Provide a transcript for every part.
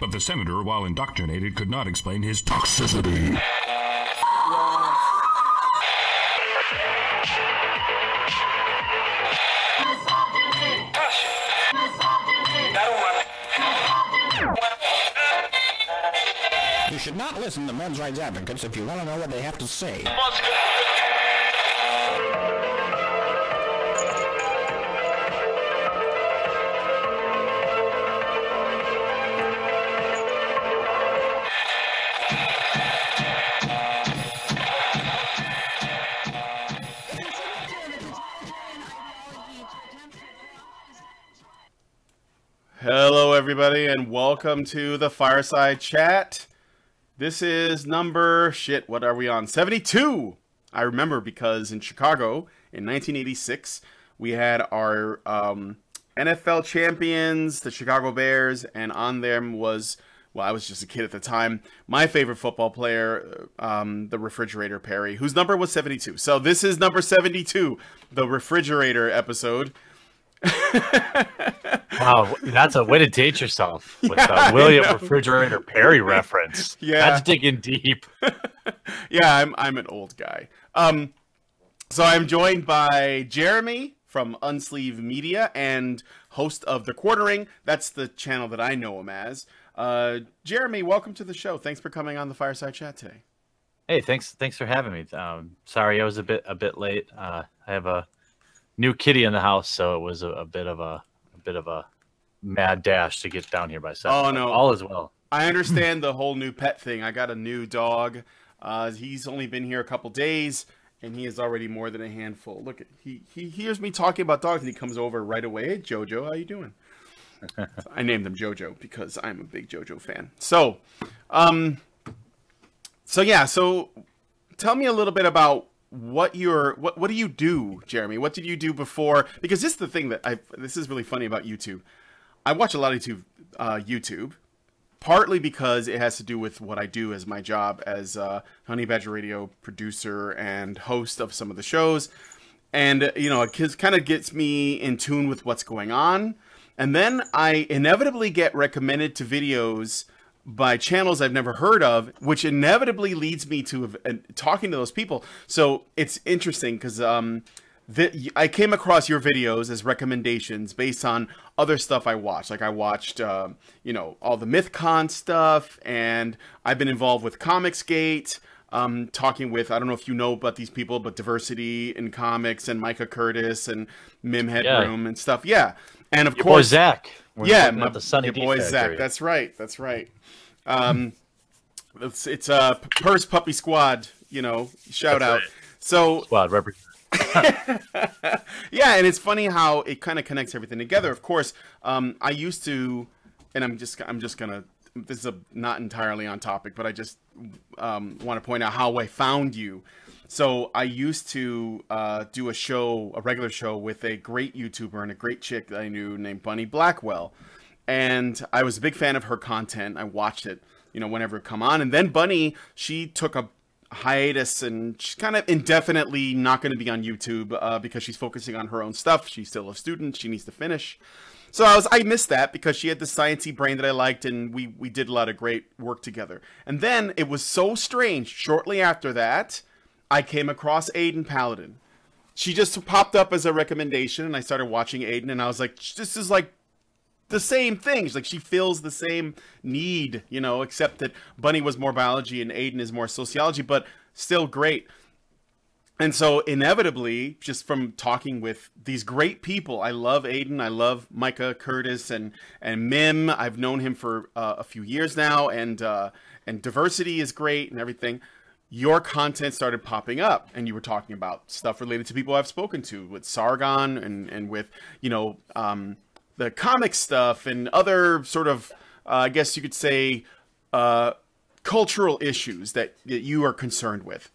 But the senator, while indoctrinated, could not explain his toxicity. You should not listen to men's rights advocates if you want to know what they have to say. Hello, everybody, and welcome to the Fireside Chat. This is number, what are we on? 72! I remember because in Chicago in 1986, we had our NFL champions, the Chicago Bears, and on them was, well, I was just a kid at the time, my favorite football player, the Refrigerator Perry, whose number was 72. So this is number 72, the Refrigerator episode. Wow, that's a way to date yourself with the William Refrigerator Perry reference. Yeah, that's digging deep. Yeah, I'm an old guy. So I'm joined by Jeremy from Unsleeve Media and host of The Quartering. That's the channel that I know him as. Jeremy, welcome to the show. Thanks for coming on the Fireside Chat today. Hey, thanks for having me. Sorry I was a bit late. I have a new kitty in the house, so it was a bit of a mad dash to get down here by 7. Oh no, all is well. I understand the whole new pet thing. I got a new dog. He's only been here a couple days, and he is already more than a handful. Look, he hears me talking about dogs, and he comes over right away. Hey, Jojo, how you doing? I named him Jojo because I'm a big Jojo fan. So tell me a little bit about what do you do, Jeremy? What did you do before? Because this is the thing that this is really funny about YouTube. I watch a lot of YouTube, partly because it has to do with what I do as my job as Honey Badger Radio producer and host of some of the shows. And, you know, it kind of gets me in tune with what's going on. And then I inevitably get recommended to videos by channels I've never heard of, which inevitably leads me to talking to those people. So it's interesting because I came across your videos as recommendations based on other stuff I watched. Like I watched, you know, all the MythCon stuff, and I've been involved with Comicsgate, talking with, I don't know if you know about these people, but Diversity in Comics and Micah Curtis and Mim Headroom and stuff. Yeah. And of your course, boy Zach. The Sunny your boy Zach. That's right. That's right. It's Purse Puppy Squad, you know, shout out. Right. So Squad represent. Yeah, and it's funny how it kind of connects everything together. Of course, I used to, and I'm just gonna, this is not entirely on topic, but I just want to point out how I found you. So I used to do a regular show with a great YouTuber and a great chick that I knew named Bunny Blackwell. And I was a big fan of her content. I watched it, you know, whenever it come on. And then Bunny, she took a hiatus and she's kind of indefinitely not going to be on YouTube because she's focusing on her own stuff. She's still a student. She needs to finish. So I missed that because she had the sciencey brain that I liked, and we did a lot of great work together. And then it was so strange. Shortly after that, I came across Aiden Paladin. She just popped up as a recommendation, and I started watching Aiden, and I was like, this is like the same thing. She's like, she feels the same need, you know, except that Bunny was more biology and Aiden is more sociology, but still great. And so inevitably, just from talking with these great people, I love Aiden, I love Micah Curtis and Mim. I've known him for a few years now, and Diversity is great and everything. Your content started popping up, and you were talking about stuff related to people I've spoken to with Sargon and with, you know, the comic stuff and other sort of, I guess you could say, cultural issues that you are concerned with.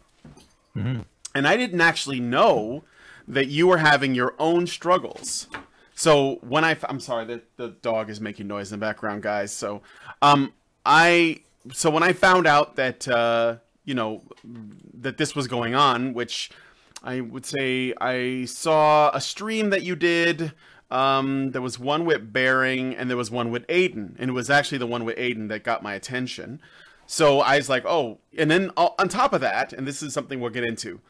Mm-hmm. And I didn't actually know that you were having your own struggles. So when I'm sorry, the dog is making noise in the background, guys. So, when I found out that, you know, that this was going on, which I would say I saw a stream that you did There was one with Bering, and there was one with Aiden, and it was actually the one with Aiden that got my attention. So I was like, oh, and then on top of that, and this is something we'll get into,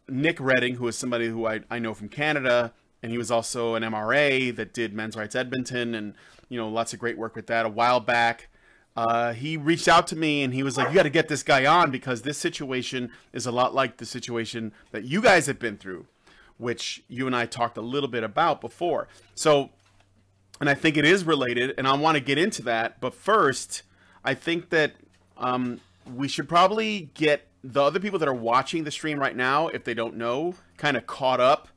Nick Redding, who is somebody who I know from Canada, and he was also an MRA that did Men's Rights Edmonton, and lots of great work with that a while back. He reached out to me and he was like, you got to get this guy on because this situation is a lot like the situation that you guys have been through, which you and I talked a little bit about before. So, and I think it is related, and I want to get into that. But first, I think that we should probably get the other people that are watching the stream right now, if they don't know, kind of caught up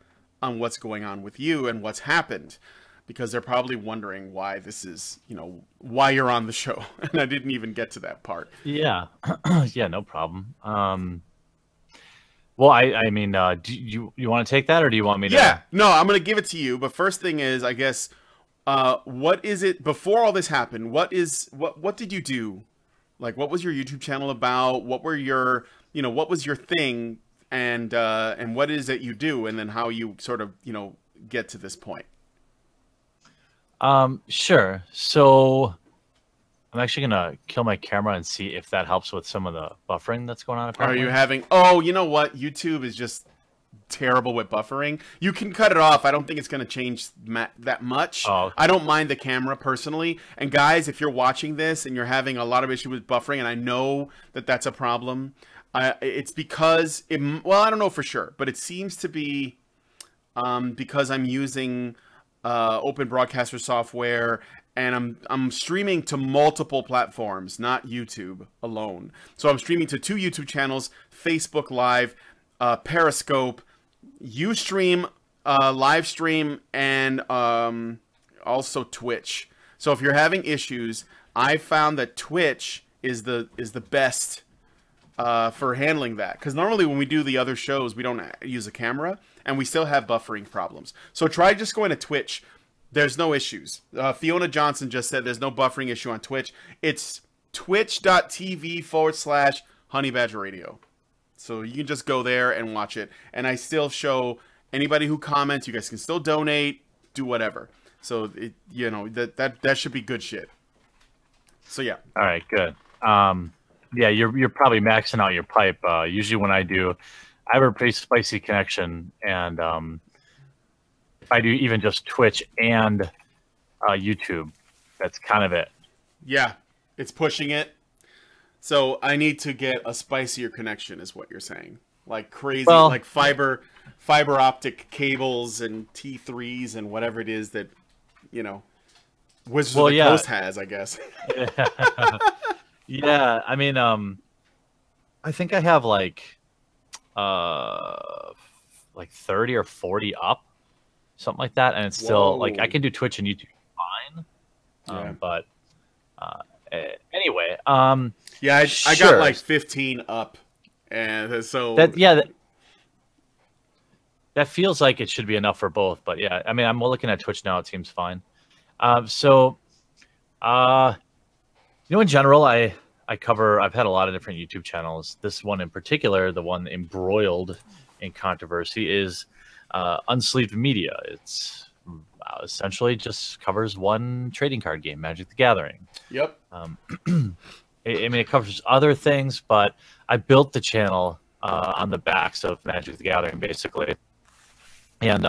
on what's going on with you and what's happened. Because they're probably wondering why this is, why you're on the show. And I didn't even get to that part. Yeah. Yeah, no problem. Well, I mean, do you want to take that, or do you want me to? Yeah, no, I'm going to give it to you. But first thing is, I guess, what is it, before all this happened, what did you do? Like, what was your YouTube channel about? What were your, what was your thing? And what is it you do? And then how you sort of, get to this point. Sure. So I'm actually going to kill my camera and see if that helps with some of the buffering that's going on. Apparently. Are you having, oh, you know what? YouTube is just terrible with buffering. You can cut it off. I don't think it's going to change that much. Oh. I don't mind the camera personally. And guys, if you're watching this and you're having a lot of issue with buffering, and I know that that's a problem, it's because, well, I don't know for sure, but it seems to be because I'm using open broadcaster software, and I'm streaming to multiple platforms, not YouTube alone. So I'm streaming to 2 YouTube channels, Facebook Live, Periscope, Ustream, live stream, and also Twitch. So if you're having issues, I found that Twitch is the best for handling that, because normally when we do the other shows, we don't use a camera and we still have buffering problems. So try just going to Twitch. There's no issues. Fiona Johnson just said there's no buffering issue on Twitch. It's twitch.tv/Honey Badger Radio. So you can just go there and watch it. And I still show anybody who comments, you guys can still donate, do whatever. So that should be good shit. So yeah. All right, good. Yeah, you're probably maxing out your pipe. Usually when I have a pretty spicy connection, and if I do even just Twitch and YouTube, that's kind of it. Yeah, it's pushing it. So I need to get a spicier connection, is what you're saying. Like crazy, like fiber optic cables and T3s and whatever it is that, Wizards of the Coast has, I guess. Yeah, I mean, I think I have like 30 or 40 up, something like that, and it's still like I can do Twitch and YouTube fine. But anyway, yeah, I sure. got like 15 up, and so that feels like it should be enough for both. But yeah, I mean, I'm looking at Twitch now; it seems fine. In general, I've had a lot of different YouTube channels. This one in particular, the one embroiled in controversy, is Unsleeved Media. It's essentially just covers one trading card game, Magic the Gathering. Yep. It covers other things, but I built the channel on the backs of Magic the Gathering, basically. And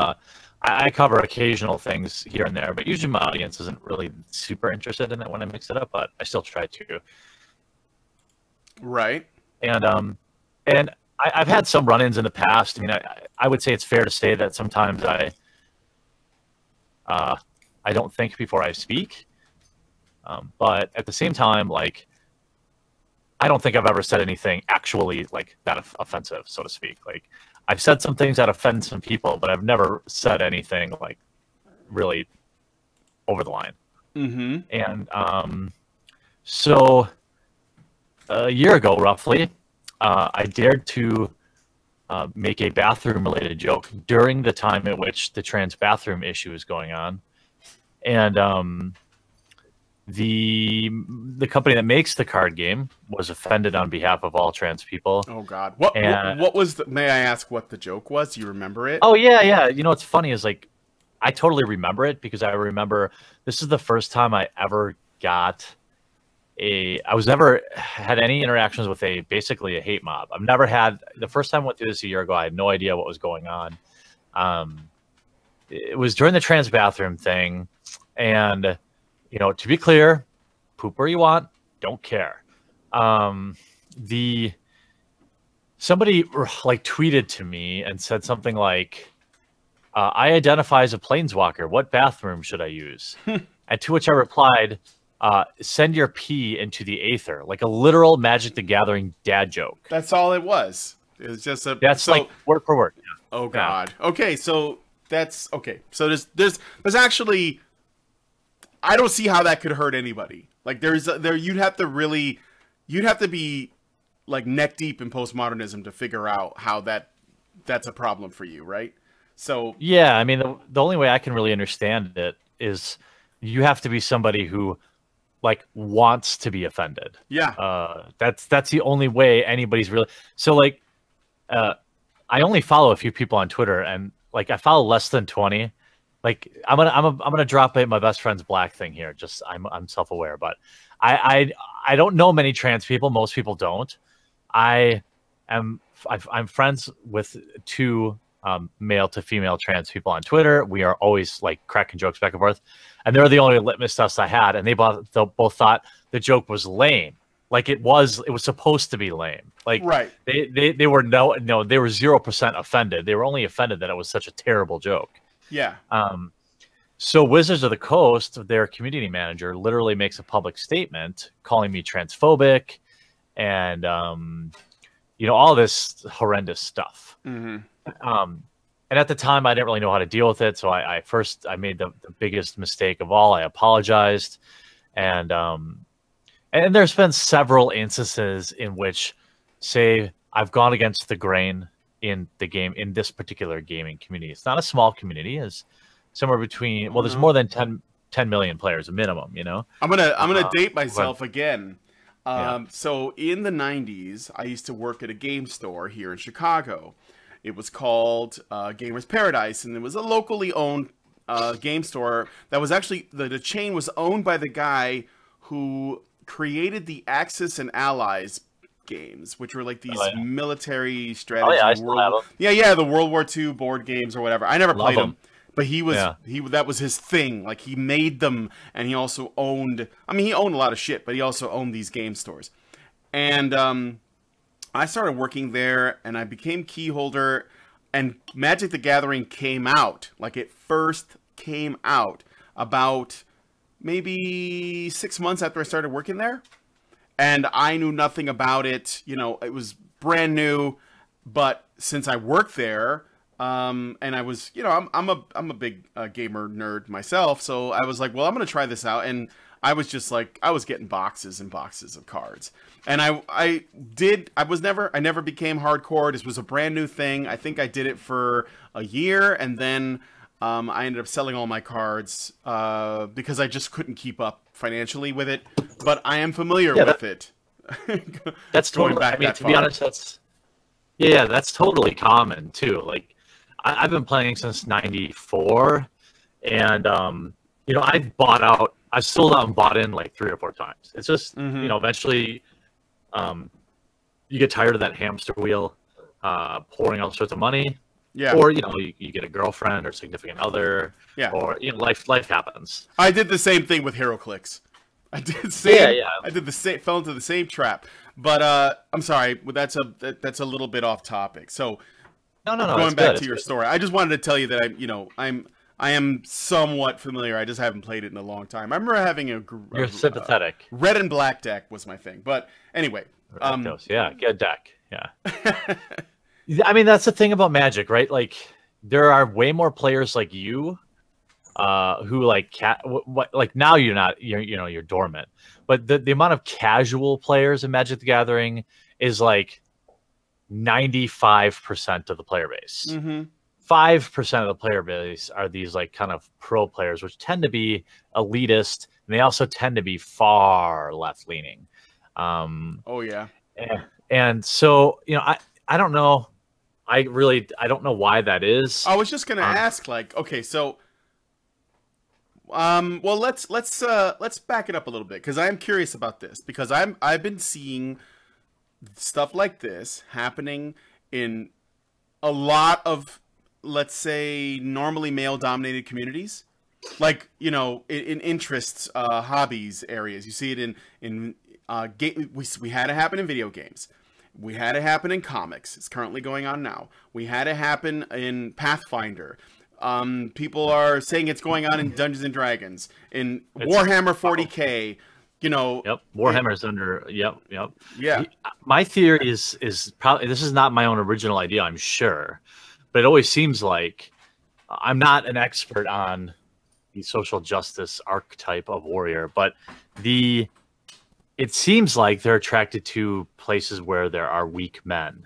I cover occasional things here and there, but usually my audience isn't really super interested in it when I mix it up, but I still try to. Right. And I've had some run-ins in the past. I mean, I would say it's fair to say that sometimes I don't think before I speak. But at the same time, like, I don't think I've ever said anything actually like that offensive, so to speak. Like, I've said some things that offend some people, but I've never said anything like really over the line. Mm-hmm. And so a year ago, roughly, I dared to make a bathroom-related joke during the time at which the trans bathroom issue is going on, and the company that makes the card game was offended on behalf of all trans people. Oh God! What was? May I ask what the joke was? Do you remember it? Oh yeah. You know what's funny is, like, I totally remember it because I remember this is the first time I ever got I was never had any interactions with basically a hate mob. I've never had, the first time I went through this a year ago, I had no idea what was going on. It was during the trans bathroom thing. And, you know, to be clear, poop where you want, don't care. Somebody like tweeted to me and said something like, I identify as a planeswalker. What bathroom should I use? And to which I replied, send your pee into the aether, like a literal Magic the Gathering dad joke. That's all it was. It was just a. That's like word for word. Yeah. Oh God. Yeah. Okay, so that's okay. So there's actually, I don't see how that could hurt anybody. Like you'd have to be like neck deep in postmodernism to figure out how that's a problem for you, right? So yeah, I mean the only way I can really understand it is you have to be somebody who like wants to be offended. Yeah. That's the only way anybody's really. So like I only follow a few people on Twitter, and like I follow less than 20. Like I'm gonna drop my best friend's black thing here. Just I'm self-aware, but I don't know many trans people. Most people don't. I'm friends with 2 male to female trans people on Twitter. We are always like cracking jokes back and forth, and they're the only litmus test I had, and they both thought the joke was lame. Like it was supposed to be lame. Like right. They were they were 0% offended. They were only offended that it was such a terrible joke. Yeah. So Wizards of the Coast, their community manager, literally makes a public statement calling me transphobic and you know, all this horrendous stuff. Mm-hmm. And at the time, I didn't really know how to deal with it. So I made the biggest mistake of all. I apologized, and there's been several instances in which, say, I've gone against the grain in this particular gaming community. It's not a small community. It's somewhere between, well, there's more than 10 million players, a minimum, you know? I'm gonna date myself again. So in the 90s, I used to work at a game store here in Chicago. It was called Gamers Paradise, and it was a locally owned game store that was actually, the chain was owned by the guy who created the Axis and Allies games, which were like these military strategy. I still have them. Yeah, the World War II board games or whatever. I never played them. But that was his thing. Like he made them, and he also owned. I mean, he owned a lot of shit, but he also owned these game stores. And I started working there, and I became key holder. And Magic the Gathering came out. Like it first came out about maybe 6 months after I started working there, and I knew nothing about it. You know, it was brand new. But since I worked there. And I was, you know, I'm a big gamer nerd myself, so I was like, well, I'm gonna try this out, and I was just like, I was getting boxes and boxes of cards, and I never became hardcore. This was a brand new thing. I think I did it for a year, and then I ended up selling all my cards because I just couldn't keep up financially with it. But I am familiar with it. That's totally. I mean, to be honest, that's totally common too. Like. I've been playing since '94, and you know, I've sold out and bought in like 3 or 4 times. It's just you know, eventually, you get tired of that hamster wheel, pouring all sorts of money. Yeah. Or you know, you get a girlfriend or significant other. Yeah. Or you know, life happens. I did the same thing with HeroClix. I did the same. I did the same. Fell into the same trap. But I'm sorry, that's a little bit off topic. So. No. Going back to your story, I just wanted to tell you that I am somewhat familiar. I just haven't played it in a long time. I remember having You're sympathetic. Red and black deck was my thing, but anyway. Good deck. Yeah. I mean, that's the thing about Magic, right? Like, there are way more players like you, who like like now you're dormant, but the amount of casual players in Magic the Gathering is like 95% of the player base. 5% of the player base are these like kind of pro players, which tend to be elitist, and they also tend to be far left leaning. And so, you know, I don't know. I don't know why that is. I was just gonna ask, like, okay, so Well, let's back it up a little bit because I am curious about this because I've been seeing stuff like this happening in a lot of, let's say, normally male-dominated communities, like, you know, in interests, hobbies areas. You see it in we had it happen in video games. We had it happen in comics. It's currently going on now. We had it happen in Pathfinder. People are saying it's going on in Dungeons and Dragons, in Warhammer 40K. You know. Yep. Warhammer's under. Yep. Yeah. My theory is probably, this is not my own original idea, I'm sure, but it always seems like, I'm not an expert on the social justice archetype of warrior, but it seems like they're attracted to places where there are weak men.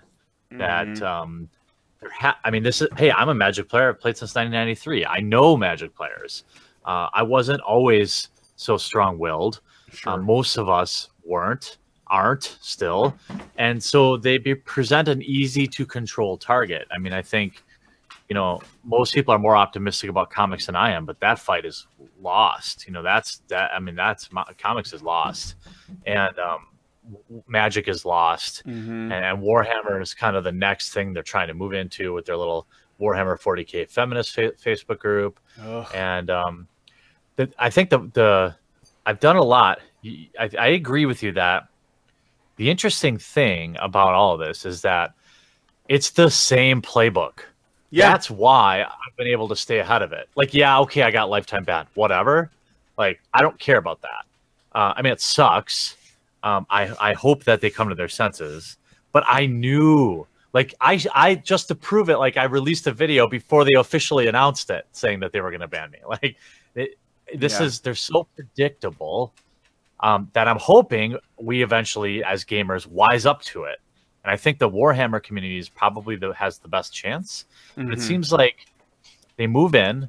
That I mean, this is, hey, I'm a Magic player. I've played since 1993. I know Magic players. I wasn't always so strong-willed. Sure. Most of us aren't still, and so they present an easy to control target. I mean, I think, you know, most people are more optimistic about comics than I am, but that fight is lost. You know, I mean, comics is lost, and Magic is lost, and Warhammer is kind of the next thing they're trying to move into with their little Warhammer 40K feminist Facebook group. And I think I've done a lot. I agree with you that the interesting thing about all of this is that it's the same playbook. Yeah. That's why I've been able to stay ahead of it. Like, yeah, okay, I got lifetime ban, whatever. Like, I don't care about that. I mean, it sucks. I hope that they come to their senses. But I knew, like, I just to prove it, like, I released a video before they officially announced it, saying that they were going to ban me. Like, they're so predictable that I'm hoping we eventually, as gamers, wise up to it. And I think the Warhammer community is probably has the best chance. But it seems like they move in.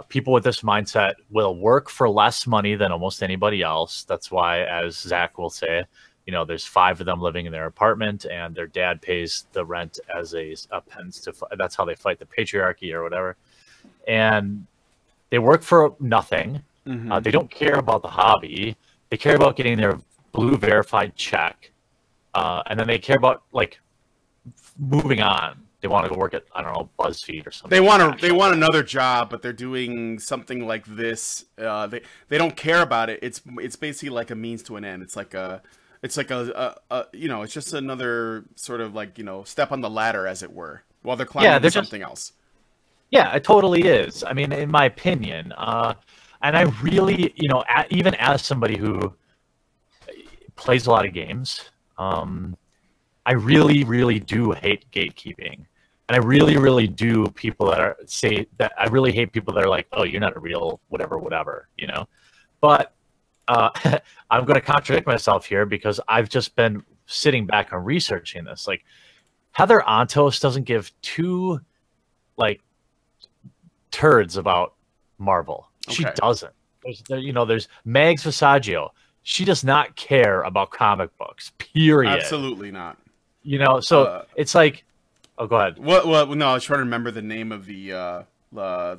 People with this mindset will work for less money than almost anybody else. That's why, as Zach will say, you know, there's 5 of them living in their apartment, and their dad pays the rent as a pence to. That's how they fight the patriarchy or whatever. And they work for nothing. They don't care about the hobby. They care about getting their blue verified check. And then they care about, like, moving on. They want to go work at, I don't know, BuzzFeed or something. They want another job, but they're doing something like this. They don't care about it. It's basically like a means to an end. It's like a you know, it's just another sort of, like, you know, step on the ladder, as it were, while they're climbing to something else. Yeah, it totally is. I mean, in my opinion, and I really, you know, even as somebody who plays a lot of games, I really, really do hate gatekeeping. And I really, really do people that I really hate people that are like, oh, you're not a real whatever, you know? But I'm going to contradict myself here because I've just been sitting back and researching this. Like, Heather Antos doesn't give 2, like, turds about Marvel. She doesn't. There's Mags Visaggio. She does not care about comic books, period. Absolutely not. You know, so it's like, oh, go ahead. Well, no, I was trying to remember the name of the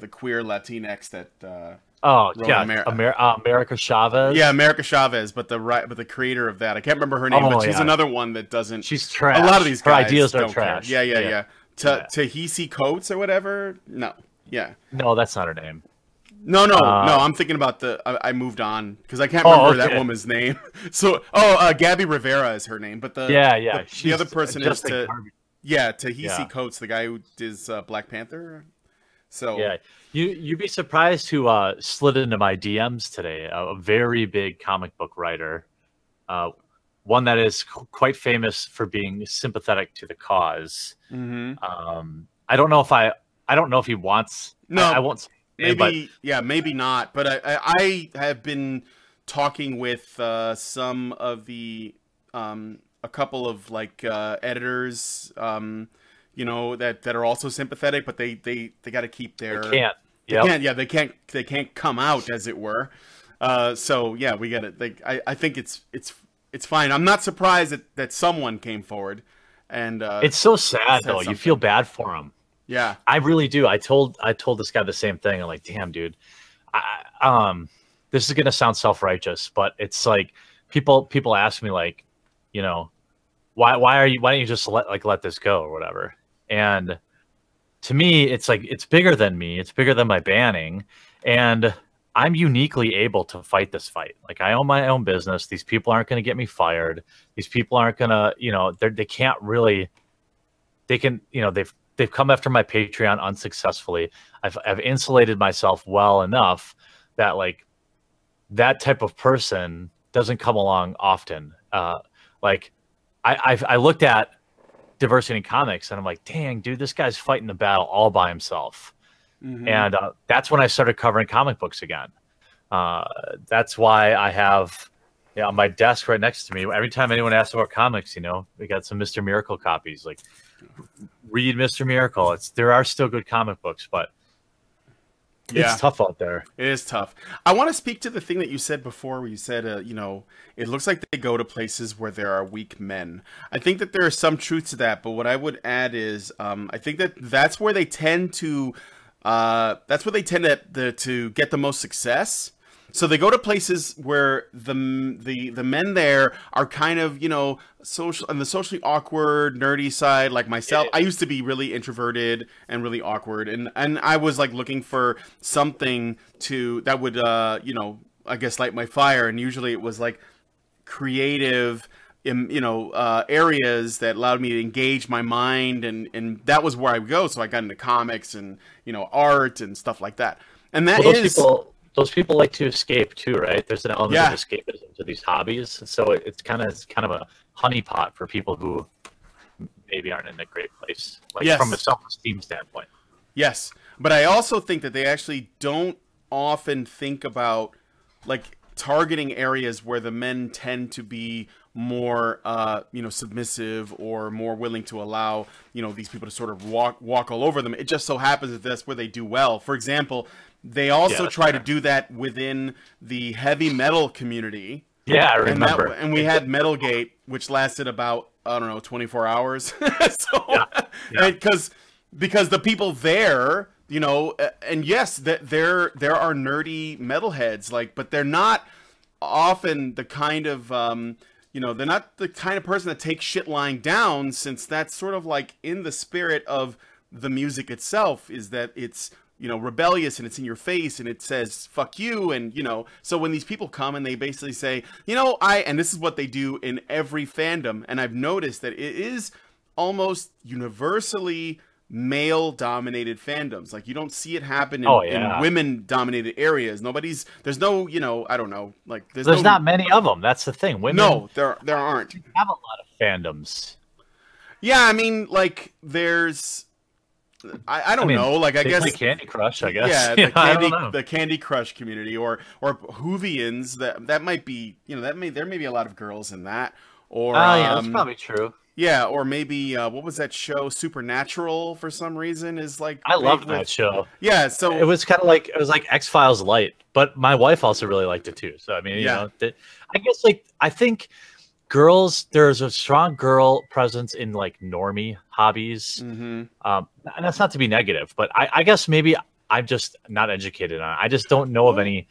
queer Latinx that. America Chavez. Yeah, America Chavez, but the creator of that, I can't remember her name, but she's another one that doesn't. She's trash. A lot of these guys, her ideas are trash. Care. Yeah. Tahisi Coates or whatever. No, yeah. No, that's not her name. No. I'm thinking about I moved on because I can't remember that woman's name. So, Gabby Rivera is her name, but the other person is Tahisi Coates, the guy who does Black Panther. So yeah, you'd be surprised who slid into my DMs today. A very big comic book writer, one that is quite famous for being sympathetic to the cause. I don't know if he wants. No, I won't. Maybe not. But I have been talking with some of the a couple of, like, editors, you know, that are also sympathetic, but they got to keep their. They can't come out, as it were. So yeah, we got it. I think it's fine. I'm not surprised that someone came forward, and it's so sad though. You feel bad for him. Yeah, I really do. I told this guy the same thing. I'm like, damn, dude, this is gonna sound self-righteous, but it's like people ask me like, you know, why don't you just let this go or whatever? And to me, it's like, it's bigger than me. It's bigger than my banning. And I'm uniquely able to fight this fight. Like, I own my own business. These people aren't going to get me fired. These people aren't going to, you know, they can't really, they can, you know, they've come after my Patreon unsuccessful. I've insulated myself well enough that like that type of person doesn't come along often. Like I looked at diversity in comics and I'm like, dang, dude, this guy's fighting the battle all by himself. And that's when I started covering comic books again. That's why I have, on my desk right next to me, every time anyone asks about comics, you know, we got some Mr. Miracle copies. Like, read Mr. Miracle. There are still good comic books, but it's tough out there. It is tough. I want to speak to the thing that you said before, where you said, you know, it looks like they go to places where there are weak men. I think that there is some truth to that, but what I would add is, I think that's where they tend to, to get the most success. So they go to places where the men there are kind of, you know, on the socially awkward, nerdy side, like myself. I used to be really introverted and really awkward, and I was like looking for something that would, you know, I guess light my fire. And usually it was like creative, you know, areas that allowed me to engage my mind, and that was where I would go. So I got into comics and, you know, art and stuff like that. And that those people like to escape too, right? There's an element of escapism to these hobbies, so it's kind of a honeypot for people who maybe aren't in a great place, like from a self-esteem standpoint. Yes, but I also think that they actually don't often think about like targeting areas where the men tend to be more, you know, submissive or more willing to allow, you know, these people to sort of walk all over them. It just so happens that that's where they do well. For example, they also try to do that within the heavy metal community. Yeah, I remember. And we had Metalgate, which lasted about, I don't know, 24 hours. Because the people there, you know, and yes, there are nerdy metalheads, like, but they're not often the kind of, you know, they're not the kind of person that takes shit lying down, since that's sort of like in the spirit of the music itself, is that it's, you know, rebellious and it's in your face and it says fuck you. And, you know, so when these people come and they basically say, you know, and this is what they do in every fandom, and I've noticed that it is almost universally male dominated fandoms. Like, you don't see it happen in women dominated areas. There's no, you know, I don't know, like there's not many of them. That's the thing. Women, no, there aren't. Have a lot of fandoms. Yeah, I mean, like, there's, I don't know, like, I guess like Candy Crush, I guess. Yeah, the Candy Crush community, or Whovians, that might be, you know, there may be a lot of girls in that, or yeah, that's probably true. Yeah, or maybe what was that show, Supernatural, for some reason, is like, I love that show. Yeah, so it was kind of like, it was like X-Files light, but my wife also really liked it too. So I mean, you know, I guess, like, I think there's a strong girl presence in like normie hobbies. And that's not to be negative, but I guess maybe I'm just not educated on it. I just don't know of any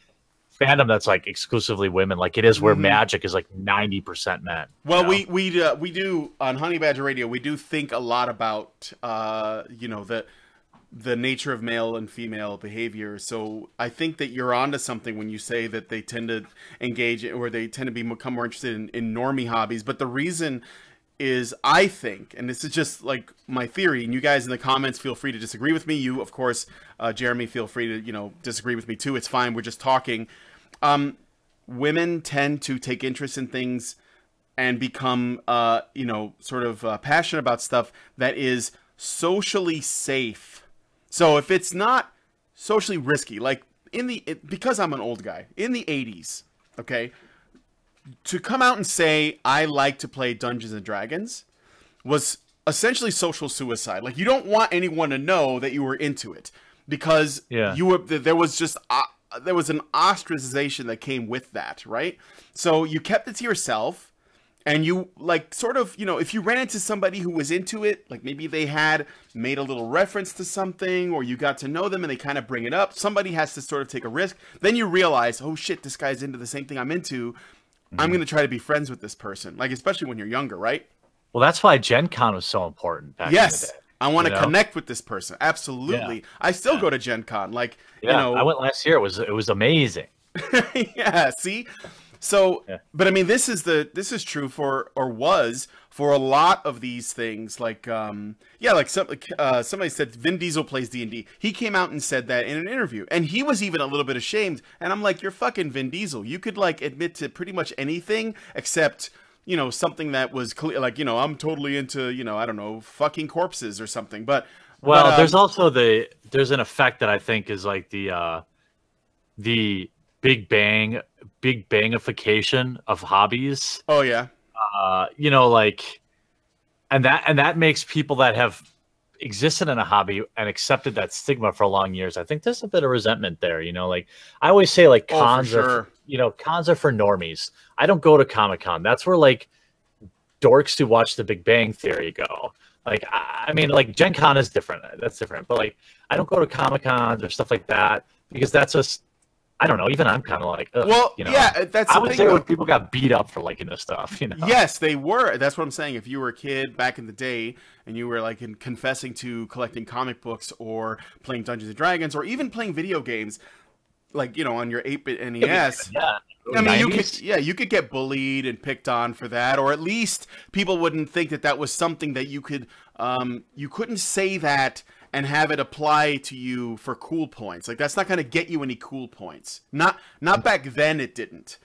fandom that's like exclusively women, like it is where magic is like 90% men. Well, we do on Honey Badger Radio, we do think a lot about you know, the nature of male and female behavior. So I think that you're onto something when you say that they tend to engage, or they tend to become more interested in normie hobbies. But the reason is, I think, and this is just like my theory, and you guys in the comments feel free to disagree with me. You, of course, Jeremy, feel free to, you know, disagree with me too. It's fine. We're just talking. Women tend to take interest in things and become, you know, sort of passionate about stuff that is socially safe. So if it's not socially risky, like because I'm an old guy, in the 80s, okay, to come out and say, I like to play Dungeons and Dragons was essentially social suicide. Like, you don't want anyone to know that you were into it, because there was an ostracization that came with that, right? So you kept it to yourself. and you like sort of, you know, if you ran into somebody who was into it, like maybe they had made a little reference to something, or you got to know them and they kind of bring it up, somebody has to sort of take a risk. Then you realize, oh shit, this guy's into the same thing I'm into. I'm going to try to be friends with this person. Like, especially when you're younger, right? Well, that's why Gen Con was so important back in the day. I want to connect with this person. Absolutely. Yeah. I still go to Gen Con. Like, you know, I went last year. It was amazing. Yeah. See? So, but I mean, this is true for, or was for a lot of these things. Like, like somebody said Vin Diesel plays D&D. He came out and said that in an interview, and he was even a little bit ashamed. And I'm like, you're fucking Vin Diesel. You could like admit to pretty much anything except, you know, something that was clear. Like, you know, I'm totally into, you know, I don't know, fucking corpses or something. But there's also there's an effect that I think is like the Big Bangification of hobbies. Oh yeah. You know, like, and that makes people that have existed in a hobby and accepted that stigma for long years. I think there's a bit of resentment there. You know, like I always say, like cons are, you know, cons are for normies. I don't go to Comic-Con. That's where like dorks who watch The Big Bang Theory go. Like, I mean, like Gen Con is different. That's different. But like, I don't go to Comic-Cons or stuff like that because that's just, I don't know. Even I'm kind of like, well, you know, yeah, that's. I would say when people got beat up for liking this stuff, you know. Yes, they were. That's what I'm saying. If you were a kid back in the day and you were like confessing to collecting comic books or playing Dungeons and Dragons or even playing video games, like, you know, on your 8-bit NES. Yeah. I mean, you could get bullied and picked on for that, or at least people wouldn't think that that was something that you could, you couldn't say that and have it apply to you for cool points. Like, that's not going to get you any cool points. Not back then it didn't.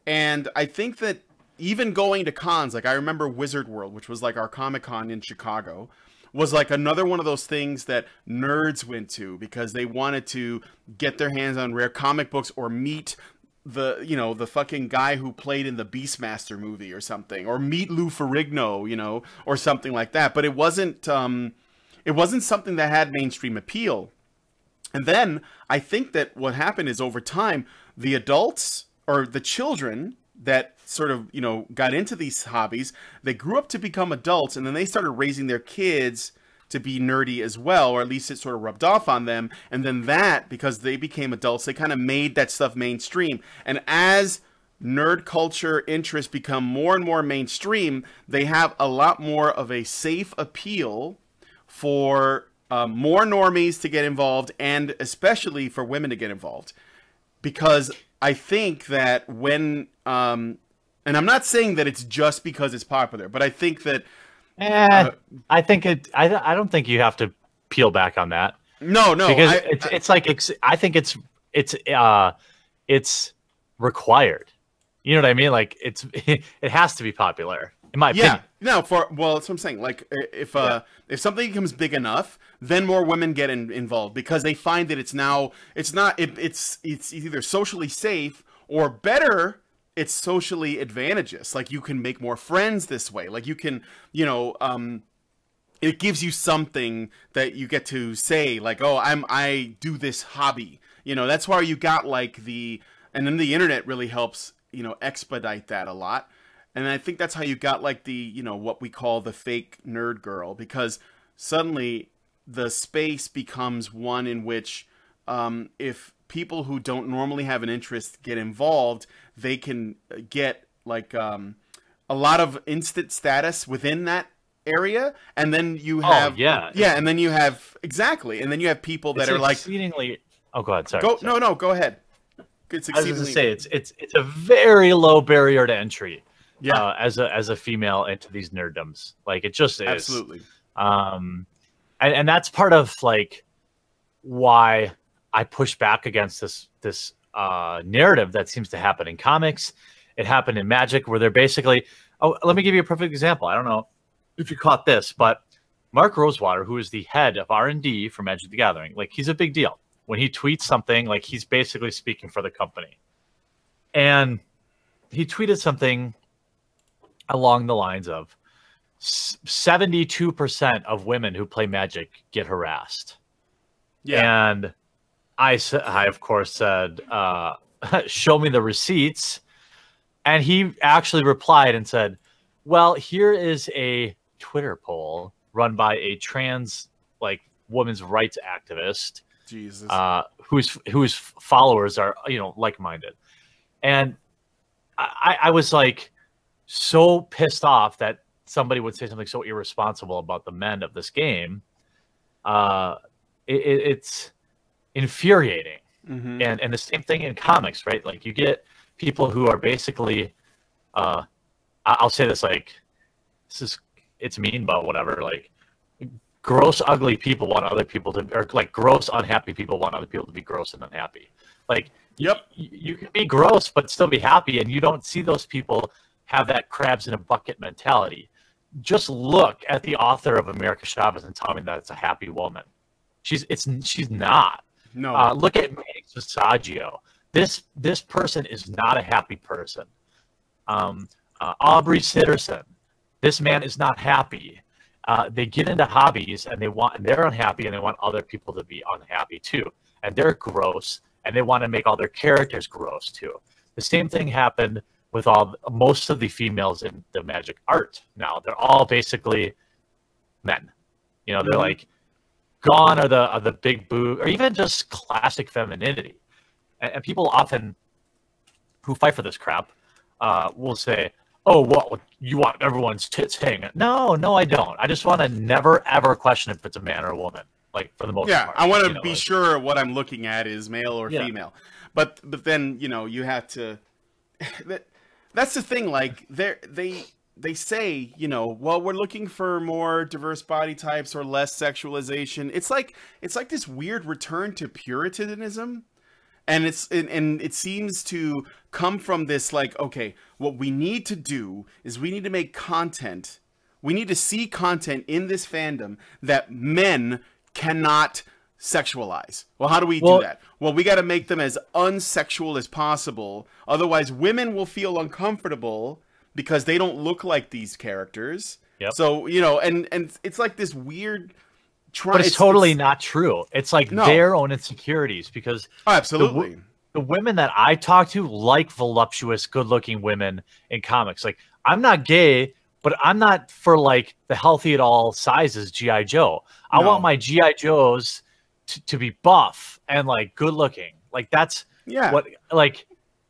And I think that even going to cons, like I remember Wizard World, which was like our Comic-Con in Chicago, was like another one of those things that nerds went to because they wanted to get their hands on rare comic books or meet the, you know, the fucking guy who played in the Beastmaster movie or something, or meet Lou Ferrigno, you know, or something like that. But it wasn't something that had mainstream appeal. And then I think that what happened is over time, the adults or the children that sort of, you know, got into these hobbies, they grew up to become adults, and then they started raising their kids to be nerdy as well, or at least it sort of rubbed off on them. And then that, because they became adults, they kind of made that stuff mainstream. And as nerd culture interests become more and more mainstream, they have a lot more of a safe appeal for more normies to get involved, and especially for women to get involved. Because I think that when, and I'm not saying that it's just because it's popular, but I think that, I don't think you have to peel back on that. No, because it's like, I think it's required. You know what I mean? Like it has to be popular. In my opinion. No, that's what I'm saying. Like, if something becomes big enough, then more women get involved because they find that it's either socially safe or better, it's socially advantageous. Like, you can make more friends this way. Like, you can, you know, it gives you something that you get to say, like, oh, I do this hobby. You know, that's why you got like and then the internet really helps, you know, expedite that a lot. And I think that's how you got like the, you know, what we call the fake nerd girl, because suddenly the space becomes one in which if people who don't normally have an interest get involved, they can get like a lot of instant status within that area. And then you have, and then you have, exactly. And then you have people that are like exceedingly, oh, go ahead. Sorry. Go ahead. I was going to say, it's a very low barrier to entry. Yeah, as a female into these nerddoms, like it just is. Absolutely. And that's part of like why I push back against this narrative that seems to happen in comics. It happened in Magic, where they're basically, oh, let me give you a perfect example. I don't know if you caught this, but Mark Rosewater, who is the head of R&D for Magic the Gathering, like he's a big deal. When he tweets something, like he's basically speaking for the company. And he tweeted something along the lines of 72% of women who play Magic get harassed. Yeah. And I of course said, show me the receipts. And he actually replied and said, Well, here is a Twitter poll run by a trans women's rights activist, Jesus, whose followers are like-minded, and I was like so pissed off that somebody would say something so irresponsible about the men of this game. It's infuriating. mm-hmm. And the same thing in comics, right? Like, you get people who are basically I'll say this, it's mean, but whatever, like, gross ugly people want other people to, or like gross unhappy people want other people to be gross and unhappy. Like, Yep. You can be gross but still be happy, and you don't see those people have that crabs in a bucket mentality. Just look at the author of America Chavez and tell me that it's a happy woman. She's not. No. Look at Manny Sasaggio. This person is not a happy person. Aubrey Sitterson. This man is not happy. They get into hobbies and they're unhappy, and they want other people to be unhappy too. And they're gross, and they want to make all their characters gross too. The same thing happened with most of the females in the magic art. Now they're all basically men. They're like, gone are the big boo, or even just classic femininity. And people often who fight for this crap will say, oh, well, you want everyone's tits hanging. No, I don't. I just want to never, ever question if it's a man or a woman, like, for the most part. Yeah, I want to be sure what I'm looking at is male or female. But then, you have to... That's the thing, like, they say, well, we're looking for more diverse body types or less sexualization. It's like this weird return to Puritanism. And it seems to come from this, like, okay, what we need to do is we need to make content. We need to see content in this fandom that men cannot sexualize. Well, how do we do that? Well, we got to make them as unsexual as possible. Otherwise, women will feel uncomfortable because they don't look like these characters. Yep. So, and it's like this weird... But it's totally not true. It's like their own insecurities, because absolutely the women that I talk to like voluptuous, good-looking women in comics. Like, I'm not gay, but I'm not for like the healthy at all sizes G.I. Joe. I want my G.I. Joes to be buff and like good-looking. Like, that's what, like,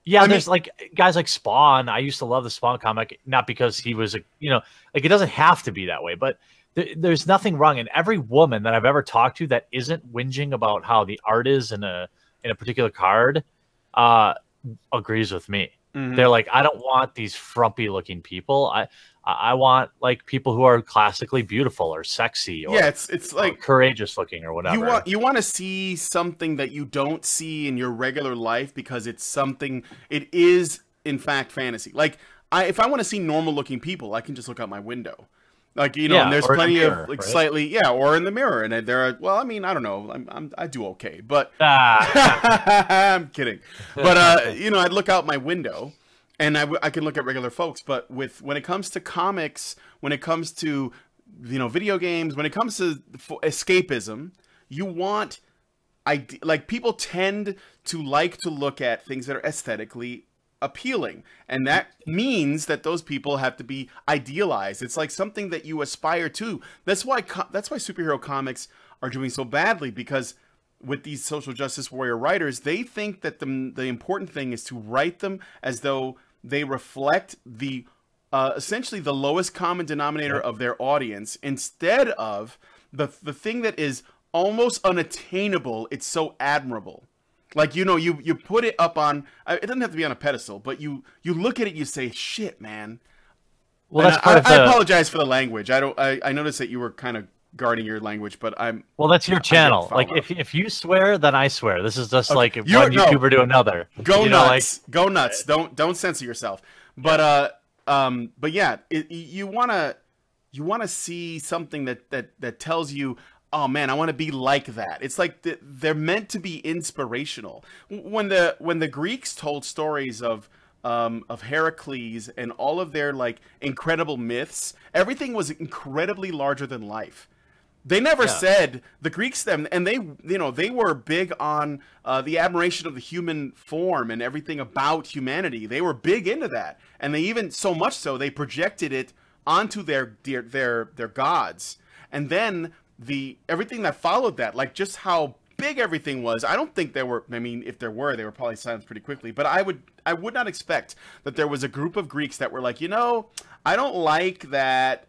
there's like guys like Spawn. I used to love the Spawn comic, not because he was like, it doesn't have to be that way, but there's nothing wrong. And every woman that I've ever talked to that isn't whinging about how the art is in a particular card agrees with me. Mm-hmm. They're like, I don't want these frumpy looking people. I want like people who are classically beautiful or sexy or it's like courageous looking or whatever. You want to see something that you don't see in your regular life, because it is in fact fantasy. Like, if I want to see normal looking people, I can just look out my window. Like, and there's plenty of like slightly, or in the mirror, and there are. Well, I mean, I don't know, I do okay, but I'm kidding. But I'd look out my window, and I can look at regular folks. But when it comes to comics, when it comes to video games, when it comes to escapism, you want people tend to like to look at things that are aesthetically appealing, and that means that those people have to be idealized. It's like something that you aspire to. That's why superhero comics are doing so badly, because with these social justice warrior writers, they think that the important thing is to write them as though they reflect the essentially the lowest common denominator of their audience, instead of the thing that is almost unattainable. It's so admirable. Like, you put it up on, it doesn't have to be on a pedestal, but you look at it, you say, shit, man. Well, that's I apologize for the language. I noticed that you were kind of guarding your language, but well, that's your channel. Like, if you swear, then I swear. This is just like one YouTuber to another. Go nuts. Go nuts. Don't censor yourself. But yeah, you want to see something that tells you, oh man, I want to be like that. It's like they're meant to be inspirational. When the Greeks told stories of Heracles and all of their like incredible myths, everything was incredibly larger than life. They never said, the Greeks, and they were big on the admiration of the human form and everything about humanity. They were big into that, and they even so much so they projected it onto their gods, and then everything that followed that, like just how big everything was. I don't think there were. I mean, if there were, they were probably silenced pretty quickly. But I would not expect that there was a group of Greeks that were like, I don't like that.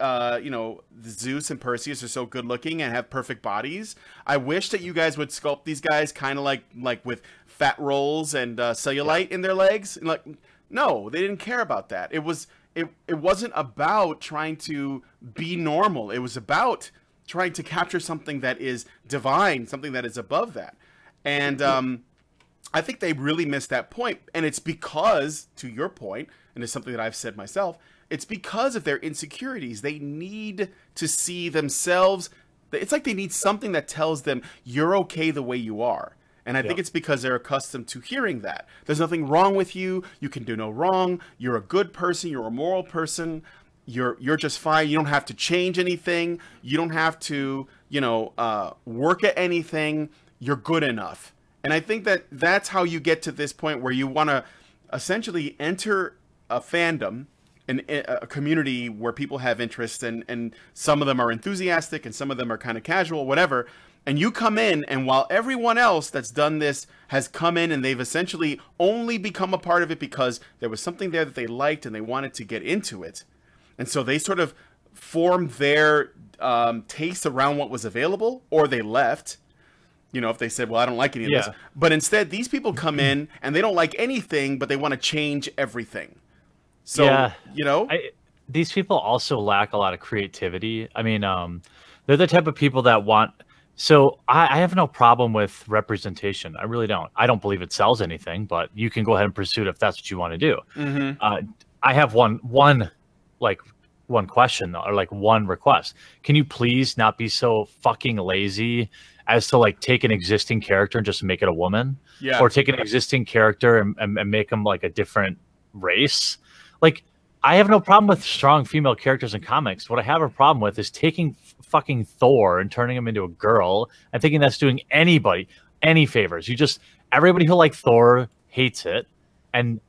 Zeus and Perseus are so good looking and have perfect bodies. I wish that you guys would sculpt these guys kind of like with fat rolls and cellulite in their legs. And like, no, they didn't care about that. It wasn't about trying to be normal. It was about trying to capture something that is divine, something that is above that. And I think they really missed that point. And it's because, to your point, and it's something that I've said myself, it's because of their insecurities. They need to see themselves. It's like they need something that tells them you're okay the way you are. And I think it's because they're accustomed to hearing that. There's nothing wrong with you. You can do no wrong. You're a good person. You're a moral person. You're just fine. You don't have to change anything. You don't have to, work at anything. You're good enough. And I think that that's how you get to this point where you want to essentially enter a fandom, a community where people have interests, and some of them are enthusiastic and some of them are kind of casual, whatever. And you come in, and while everyone else that's done this has come in and they've essentially only become a part of it because there was something there that they liked and they wanted to get into it. And so they sort of formed their taste around what was available, or they left. If they said, well, I don't like any of this. But instead, these people come in and they don't like anything, but they want to change everything. So, these people also lack a lot of creativity. I mean, they're the type of people that want... So I have no problem with representation. I really don't. I don't believe it sells anything, but you can go ahead and pursue it if that's what you want to do. Mm-hmm. I have one question, or like one request. Can you please not be so fucking lazy as to like take an existing character and just make it a woman? Yeah. Or take an existing character and make them like a different race? Like, I have no problem with strong female characters in comics. What I have a problem with is taking fucking Thor and turning him into a girl and thinking that's doing anybody any favors. Everybody who liked Thor hates it, and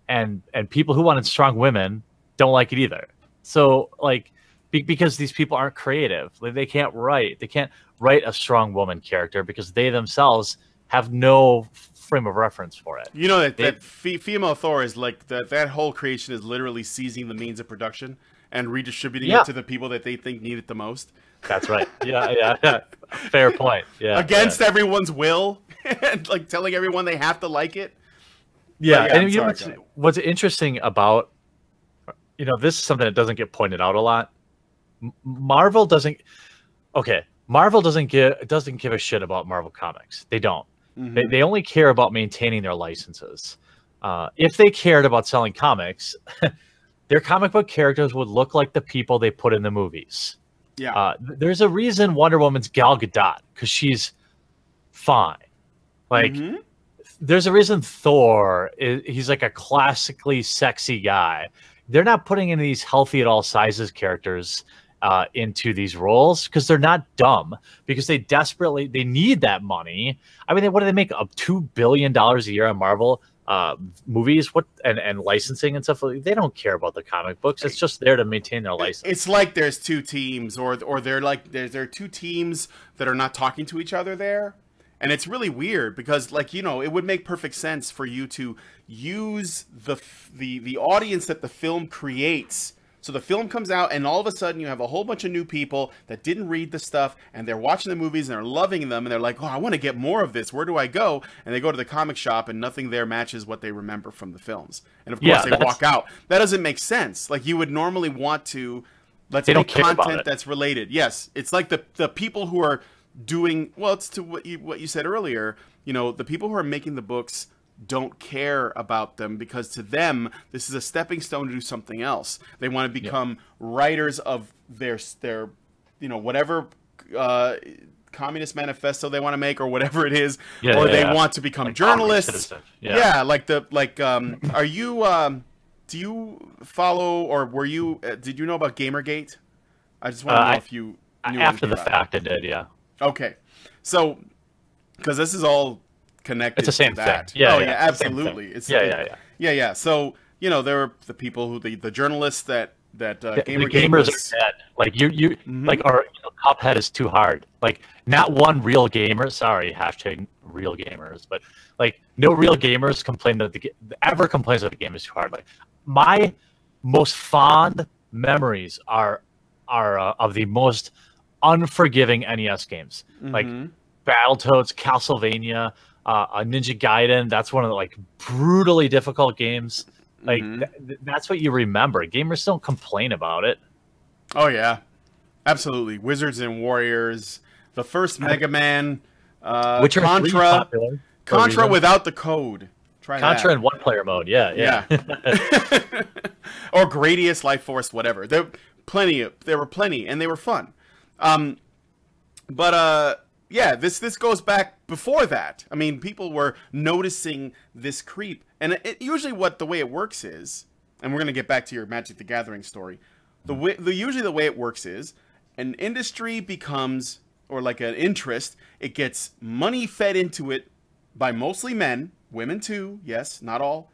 people who wanted strong women don't like it either. So like, because these people aren't creative, like, they can't write a strong woman character because they themselves have no frame of reference for it. That female Thor is like that whole creation is literally seizing the means of production and redistributing it to the people that they think need it the most. That's right. Yeah. Fair point. Yeah. Against everyone's will, and like telling everyone they have to like it. Yeah. And what's interesting about, this is something that doesn't get pointed out a lot. Marvel doesn't give a shit about Marvel Comics. They don't. Mm-hmm. They only care about maintaining their licenses. If they cared about selling comics, their comic book characters would look like the people they put in the movies. Yeah. There's a reason Wonder Woman's Gal Gadot, because she's fine. Like, there's a reason Thor he's like a classically sexy guy. They're not putting in these healthy at all sizes characters into these roles because they're not dumb, because they need that money. I mean, what do they make? Up $2 billion a year on Marvel movies, and licensing and stuff. They don't care about the comic books. It's just there to maintain their license. It's like there's two teams, or there are two teams that are not talking to each other there. And it's really weird because, like, it would make perfect sense for you to use the audience that the film creates. So the film comes out, and all of a sudden you have a whole bunch of new people that didn't read the stuff, and they're watching the movies, and they're loving them, and they're like, oh, I want to get more of this. Where do I go? And they go to the comic shop, and nothing there matches what they remember from the films. And, of course, they walk out. That doesn't make sense. Like, you would normally want to, let's make content that's related. Yes, it's like the people who are doing, well, it's to what you said earlier, the people who are making the books don't care about them, because to them this is a stepping stone to do something else. They want to become writers of their whatever communist manifesto they want to make, or whatever it is, they want to become like journalists. Are you do you follow, or were you did you know about Gamergate? I just want to know if you knew after the fact. I did. Yeah. Okay, so because this is all connected. It's the same to that. thing. Yeah, absolutely. It's yeah. So there were the people the journalists that that The gamer gamers was, are dead. Like you like, or Cuphead is too hard. Like, not one real gamer. Sorry, hashtag real gamers, but like no real gamers complain that ever complains that the game is too hard. Like, my most fond memories are of the most unforgiving NES games, like Battletoads, Castlevania, Ninja Gaiden. That's one of the like brutally difficult games. Like that's what you remember. Gamers don't complain about it. Oh yeah, absolutely. Wizards and Warriors, the first Mega Man, Which are three Contra, popular for a Contra reason. without the code. Try Contra that. in one-player mode. Yeah. Or Gradius, Life Force, whatever. There were plenty, and they were fun. Yeah, this goes back before that. I mean, people were noticing this creep, and usually the way it works is, and we're gonna get back to your Magic the Gathering story. Usually the way it works is, an industry becomes, or like an interest, it gets money fed into it by mostly men, women too, yes, not all,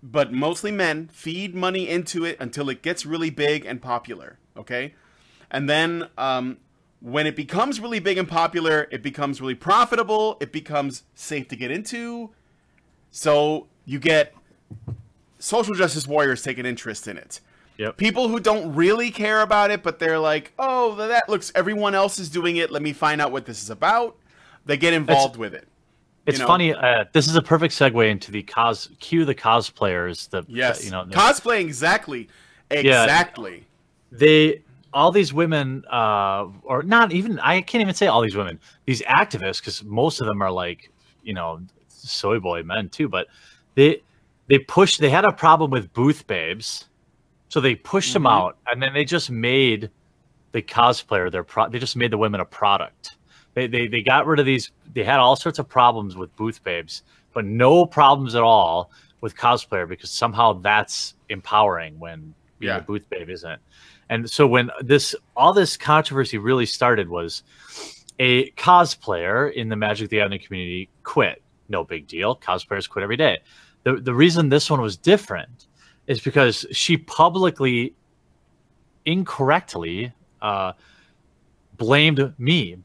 but mostly men feed money into it until it gets really big and popular. Okay, and then when it becomes really big and popular, it becomes really profitable. It becomes safe to get into. So you get social justice warriors take an interest in it. Yep. People who don't really care about it, but they're like, oh, that looks, everyone else is doing it. Let me find out what this is about. They get involved with it. It's funny. This is a perfect segue into the cue the cosplayers. Cosplaying exactly. All these women, or not even, I can't even say all these women, these activists, because most of them are like, soy boy men too, but they had a problem with booth babes, so they pushed them out, and then they just made the cosplayer they just made the women a product. They got rid of these. They had all sorts of problems with booth babes, but no problems at all with cosplayer, because somehow that's empowering when being a booth babe isn't. And so when all this controversy really started was a cosplayer in the Magic the Gathering community quit. No big deal. Cosplayers quit every day. The reason this one was different is because she publicly, incorrectly, blamed me.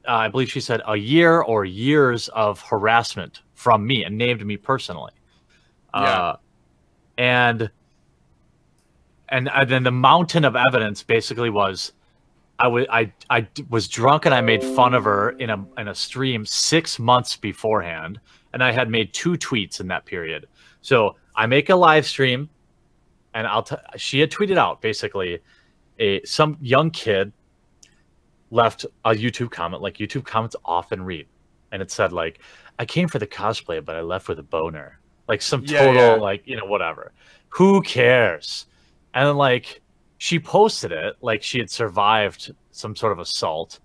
I believe she said, a year or years of harassment from me, and named me personally. And then the mountain of evidence basically was, I was drunk and I made fun of her in a stream 6 months beforehand, and I had made 2 tweets in that period. So I make a live stream, and she had tweeted out basically some young kid left a YouTube comment, like YouTube comments often read, and it said like, I came for the cosplay, but I left with a boner. Like some total like whatever. Who cares? And then, like, she posted it like she had survived some sort of assault.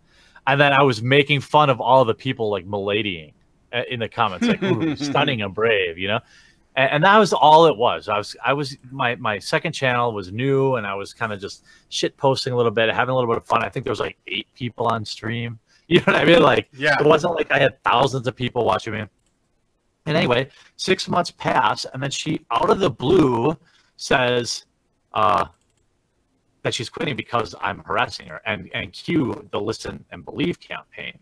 And then I was making fun of all the people, like, miladying in the comments, like, ooh, stunning and brave, And that was all it was. My second channel was new, and I was kind of just shit posting a little bit, having a little bit of fun. I think there was, like, 8 people on stream. You know what I mean? Like, it wasn't like I had thousands of people watching me. And anyway, 6 months pass, and then she, out of the blue, says that she's quitting because I'm harassing her, and cue the Listen and Believe campaign.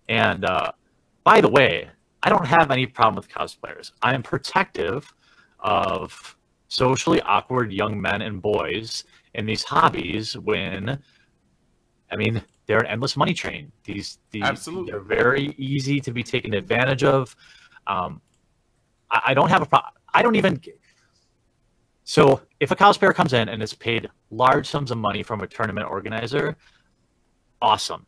And by the way, I don't have any problem with cosplayers. I am protective of socially awkward young men and boys in these hobbies when, I mean, they're an endless money train. These Absolutely. They're very easy to be taken advantage of. I don't have a problem. I don't even. So if a cosplayer comes in and is paid large sums of money from a tournament organizer, awesome.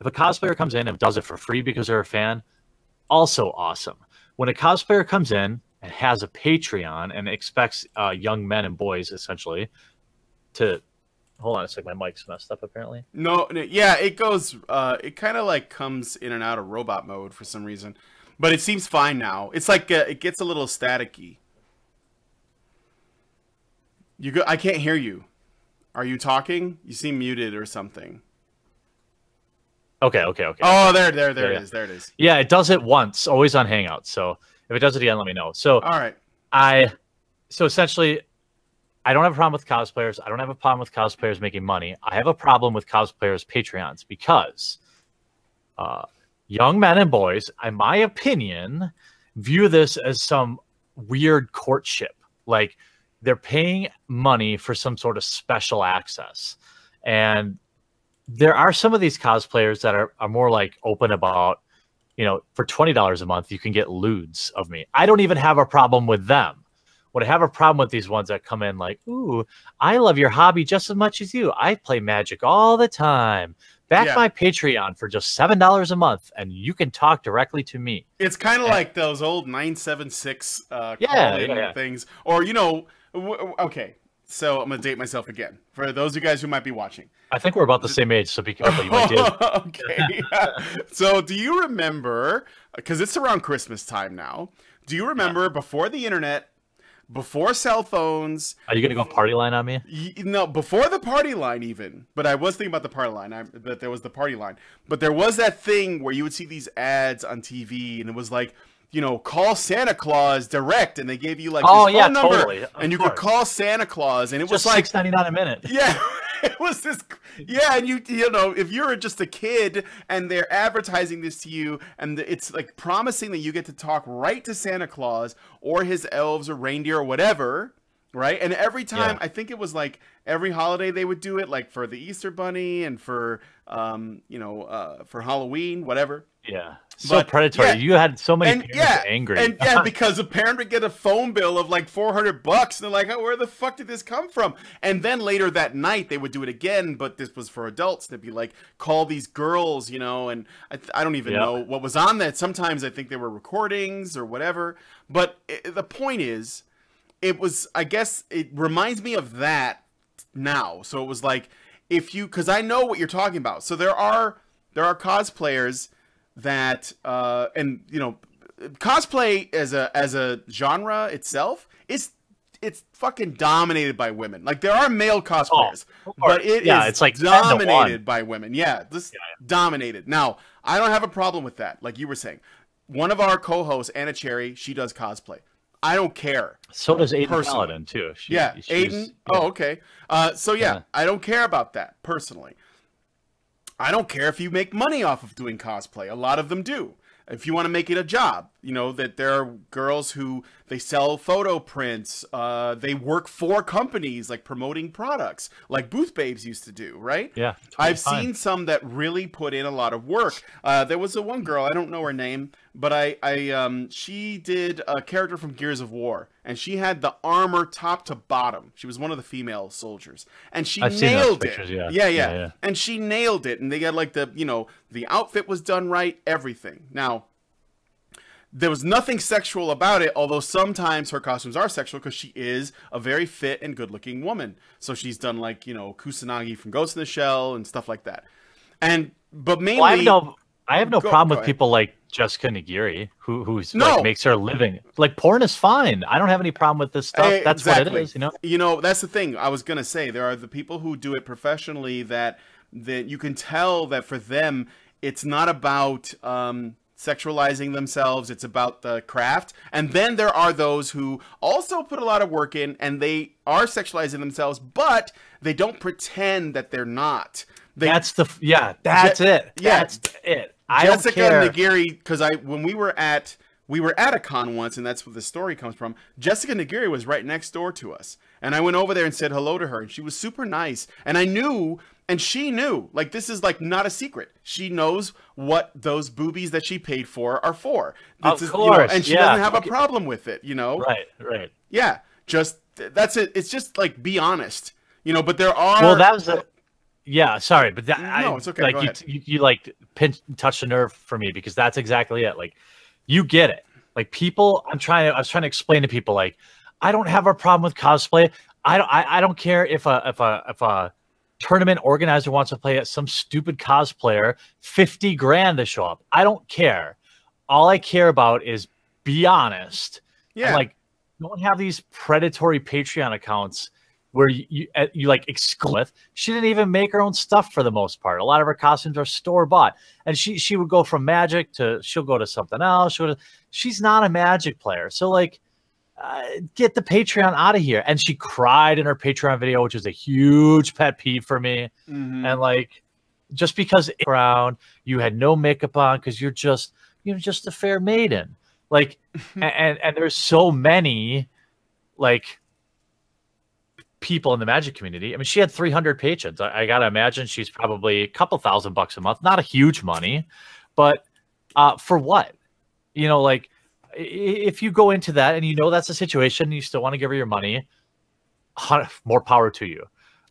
If a cosplayer comes in and does it for free because they're a fan, also awesome. When a cosplayer comes in and has a Patreon and expects young men and boys essentially to, hold on a sec, my mic's messed up apparently. No, yeah, it goes, it kind of like comes in and out of robot mode for some reason, but it seems fine now. It's like it gets a little staticky. I can't hear you. Are you talking? You seem muted or something. Okay. Oh, there it is. There it is. Yeah, it does it once, always on Hangouts. So if it does it again, let me know. So all right. So essentially, I don't have a problem with cosplayers. I don't have a problem with cosplayers making money. I have a problem with cosplayers' Patreons because young men and boys, in my opinion, view this as some weird courtship. Like they're paying money for some sort of special access. And there are some of these cosplayers that are more like open about, you know, for $20 a month, you can get lewds of me. I don't even have a problem with them. What I have a problem with these ones that come in like, ooh, I love your hobby just as much as you. I play Magic all the time. Back my Patreon for just $7 a month, and you can talk directly to me. It's kind of like those old 976 call-in things. Or, you know, okay, so I'm going to date myself again. For those of you guys who might be watching. I think we're about the same age, so be careful. You might do. Okay. So do you remember, because it's around Christmas time now, do you remember before the internet, before cell phones... Are you going to go party line on me? No, before the party line even. But I was thinking about the party line. That there was the party line. But there was that thing where you would see these ads on TV, and it was like, you know, call Santa Claus direct, and they gave you like this phone number, totally. and you could call Santa Claus, and it was just like $6.99 a minute. Yeah, it was this. Yeah, and you know, if you're just a kid and they're advertising this to you, and it's like promising that you get to talk right to Santa Claus or his elves or reindeer or whatever, right? And every time, I think it was like every holiday they would do it, like for the Easter Bunny and for you know, for Halloween, whatever. Yeah, so predatory. You had so many parents angry. And because a parent would get a phone bill of like $400, and they're like, oh, where the fuck did this come from? And then later that night they would do it again, but this was for adults. They'd be like, call these girls, you know, and I don't even know what was on that. Sometimes I think they were recordings or whatever. But the point is, it was, I guess it reminds me of that now. So it was like, if you, because I know what you're talking about. So there are cosplayers that and you know, cosplay as a genre itself it's fucking dominated by women. Like there are male cosplayers, but it's like dominated by women. Dominated. Now I don't have a problem with that. Like you were saying, one of our co-hosts, Anna Cherry, she does cosplay. I don't care. So does Aiden Paladin too. Aiden. Oh, okay. So I don't care about that personally. I don't care if you make money off of doing cosplay. A lot of them do. If you want to make it a job, you know, that there are girls who, they sell photo prints. They work for companies like promoting products like Booth Babes used to do, right? Yeah. I've seen some that really put in a lot of work. There was a one girl, I don't know her name, but she did a character from Gears of War, and she had the armor top to bottom. She was one of the female soldiers, and she nailed it. Yeah. And she nailed it, and they got like the, you know, the outfit was done right, everything. Now, there was nothing sexual about it, although sometimes her costumes are sexual because she is a very fit and good-looking woman. So she's done like, you know, Kusanagi from Ghost in the Shell and stuff like that. But mainly, I have no problem with people like Jessica Nigiri, who's like makes her living. Like porn is fine. I don't have any problem with this stuff. That's what it is, you know. You know, that's the thing. I was gonna say there are the people who do it professionally that you can tell that for them it's not about sexualizing themselves, it's about the craft. And then there are those who also put a lot of work in and they are sexualizing themselves, but they don't pretend that they're not. That's it. Jessica Nigiri, because when we were at a con once, and that's where the story comes from. Jessica Nigiri was right next door to us, and I went over there and said hello to her, and she was super nice, and I knew, and she knew, like, this is like not a secret. She knows what those boobies that she paid for are for. Of course, you know, and she doesn't have a problem with it, you know. Right. Yeah, just that's it. It's just like, be honest, you know. But there are. Well, that was a. Yeah, sorry, but that, no, it's okay. Like you like touch the nerve for me, because that's exactly it. Like, you get it. Like, people, I was trying to explain to people, like, I don't have a problem with cosplay. I don't care if a tournament organizer wants to play at some stupid cosplayer $50,000 to show up. I don't care. All I care about is be honest. Yeah. And, like, don't have these predatory Patreon accounts where you like exclude. She didn't even make her own stuff for the most part. A lot of her costumes are store bought, and she would go from Magic to, she'll go to something else. She's not a Magic player, so like, get the Patreon out of here. And she cried in her Patreon video, which is a huge pet peeve for me. And like, just because around you had no makeup on because you're just a fair maiden. Like, and there's so many like people in the magic community. I mean, she had 300 patrons. I gotta imagine she's probably a couple $1,000 a month, not a huge money, but for what? You know, like if you go into that and you know that's the situation, and you still want to give her your money, more power to you.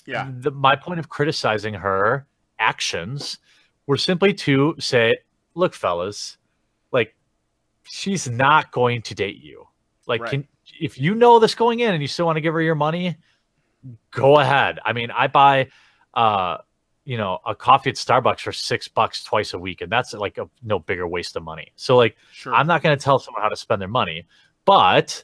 Yeah. My point of criticizing her actions were simply to say, look, fellas, like she's not going to date you. Like, right. If you know this going in and you still want to give her your money, go ahead. I mean, I buy, you know, a coffee at Starbucks for $6 twice a week, and that's like a no bigger waste of money. So, like, sure. I'm not going to tell someone how to spend their money, but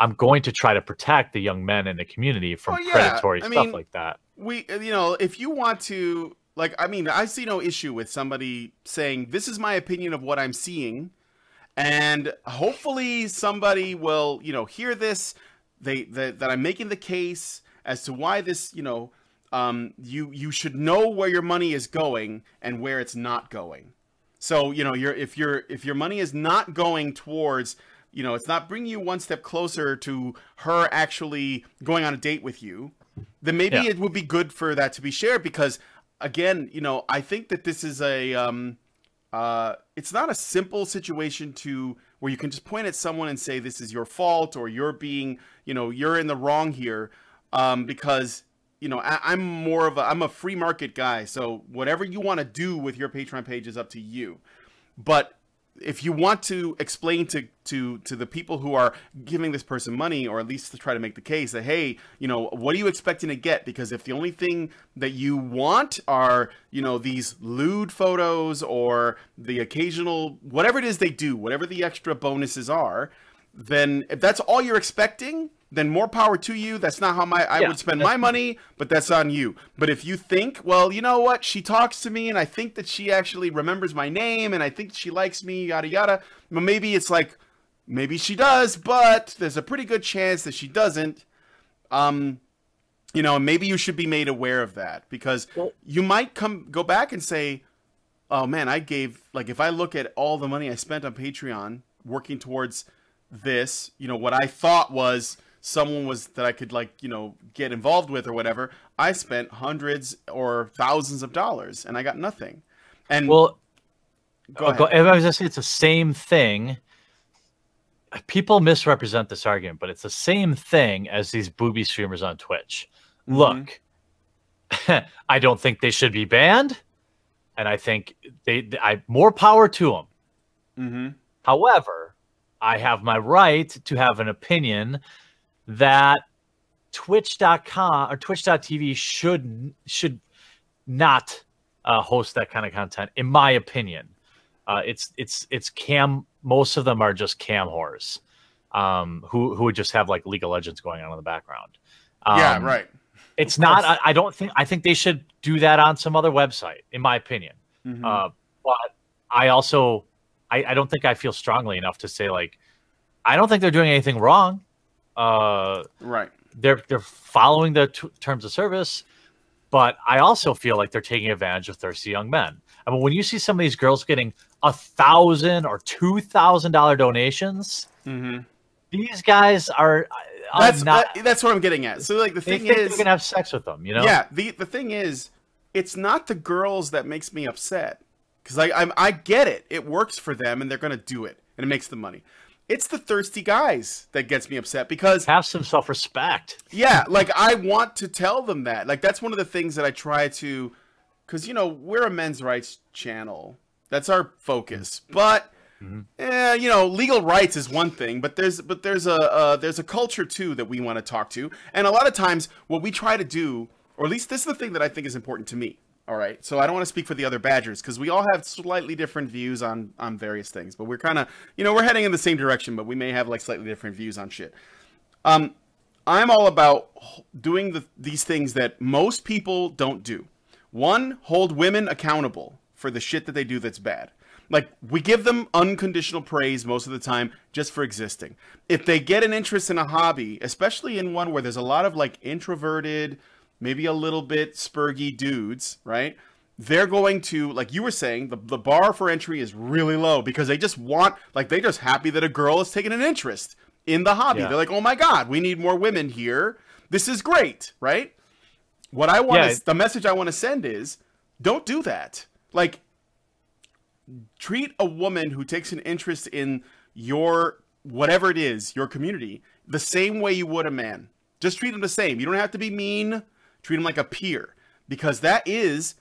I'm going to try to protect the young men in the community from predatory stuff like that. You know, if you want to, like, I mean, I see no issue with somebody saying, this is my opinion of what I'm seeing, and hopefully somebody will, you know, hear this, that I'm making the case as to why this, you know, you should know where your money is going and where it's not going. So, you know, if your money is not going towards, you know, it's not bringing you one step closer to her actually going on a date with you, then maybe it would be good for that to be shared, because again, you know, I think that this is a it's not a simple situation where you can just point at someone and say this is your fault, or you're being, you know, you're in the wrong here, because, you know, I'm a free market guy, so whatever you want to do with your Patreon page is up to you. But if you want to explain to the people who are giving this person money, or at least to try to make the case that, hey, you know, what are you expecting to get? Because if the only thing that you want are, you know, these lewd photos or the occasional, whatever it is they do, whatever the extra bonuses are, then if that's all you're expecting, then more power to you. That's not how I would spend my money, but that's on you. But if you think, well, you know what, she talks to me and I think that she actually remembers my name and I think she likes me, yada, yada. Well, maybe it's like, maybe she does, but there's a pretty good chance that she doesn't. You know, maybe you should be made aware of that, because you might go back and say, oh man, I gave, like, if I look at all the money I spent on Patreon working towards this, you know, what I thought was someone that I could, like, you know, get involved with or whatever, I spent hundreds or thousands of dollars and I got nothing. And well, go ahead. I was just saying, it's the same thing. People misrepresent this argument, but it's the same thing as these booby streamers on Twitch. Look, I don't think they should be banned, and I think I more power to them. However, I have my right to have an opinion that Twitch.com or Twitch.tv should not host that kind of content, in my opinion. It's cam. Most of them are just cam whores, who would just have like League of Legends going on in the background. Yeah, right. It's not. I think they should do that on some other website, in my opinion. But I also I don't think I feel strongly enough to say, like, I don't think they're doing anything wrong. Right. They're following the terms of service, but I also feel like they're taking advantage of thirsty young men. I mean, when you see some of these girls getting $1,000 or $2,000 donations, these guys are not. That's what I'm getting at. So, like, the thing is, they're gonna have sex with them, you know? Yeah. The thing is, it's not the girls that makes me upset, because I get it. It works for them, and they're gonna do it, and it makes them money. It's the thirsty guys that gets me upset, because have some self-respect. Yeah, like, I want to tell them that. Like, that's one of the things that I try to, because, you know, we're a men's rights channel. That's our focus. But you know, legal rights is one thing, but there's a culture too that we want to talk to. And a lot of times what we try to do, or at least this is the thing that I think is important to me. All right, so I don't want to speak for the other Badgers, because we all have slightly different views on various things, but we're kind of, you know, we're heading in the same direction, but we may have like slightly different views on shit. I'm all about doing these things that most people don't do. One, hold women accountable for the shit that they do that's bad. Like, we give them unconditional praise most of the time just for existing. If they get an interest in a hobby, especially in one where there's a lot of like introverted, maybe a little bit spurgy dudes, right? They're going to, like you were saying, the bar for entry is really low because they just want, like, they're just happy that a girl is taking an interest in the hobby. Yeah. They're like, oh my God, we need more women here. This is great, right? What I want to, the message I want to send is, don't do that. Like, treat a woman who takes an interest in your, whatever it is, your community, the same way you would a man. Just treat them the same. You don't have to be mean. Treat them like a peer, because that is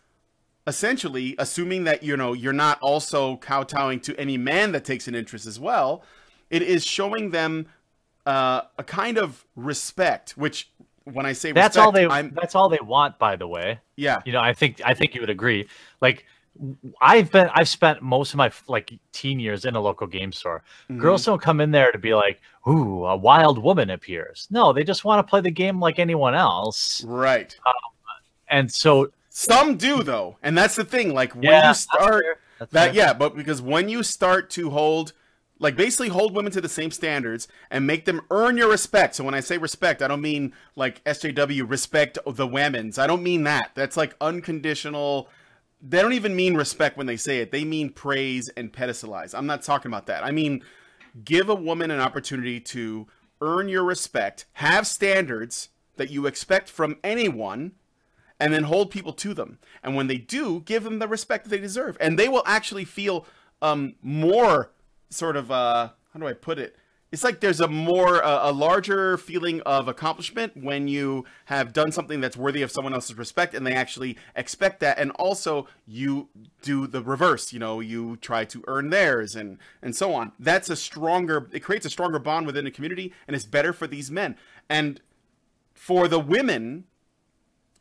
essentially assuming that, you know, you're not also kowtowing to any man that takes an interest as well. It is showing them a kind of respect, which when I say that's respect, that's all they want, by the way. Yeah. You know, I think you would agree. Like, I've spent most of my like teen years in a local game store. Mm-hmm. Girls don't come in there to be like, ooh, a wild woman appears. No, they just want to play the game like anyone else. Right. And so some do, though. And that's the thing. Like, when you start but because when you start to hold, like, basically hold women to the same standards and make them earn your respect. So when I say respect, I don't mean like SJW, respect the women's. I don't mean that. That's like unconditional. They don't even mean respect when they say it. They mean praise and pedestalize. I'm not talking about that. I mean, give a woman an opportunity to earn your respect, have standards that you expect from anyone, and then hold people to them. And when they do, give them the respect that they deserve. And they will actually feel more sort of, how do I put it? It's like there's a larger feeling of accomplishment when you have done something that's worthy of someone else's respect, and they actually expect that. And also you do the reverse, you know, you try to earn theirs and so on. That's it creates a stronger bond within the community, and it's better for these men. And for the women,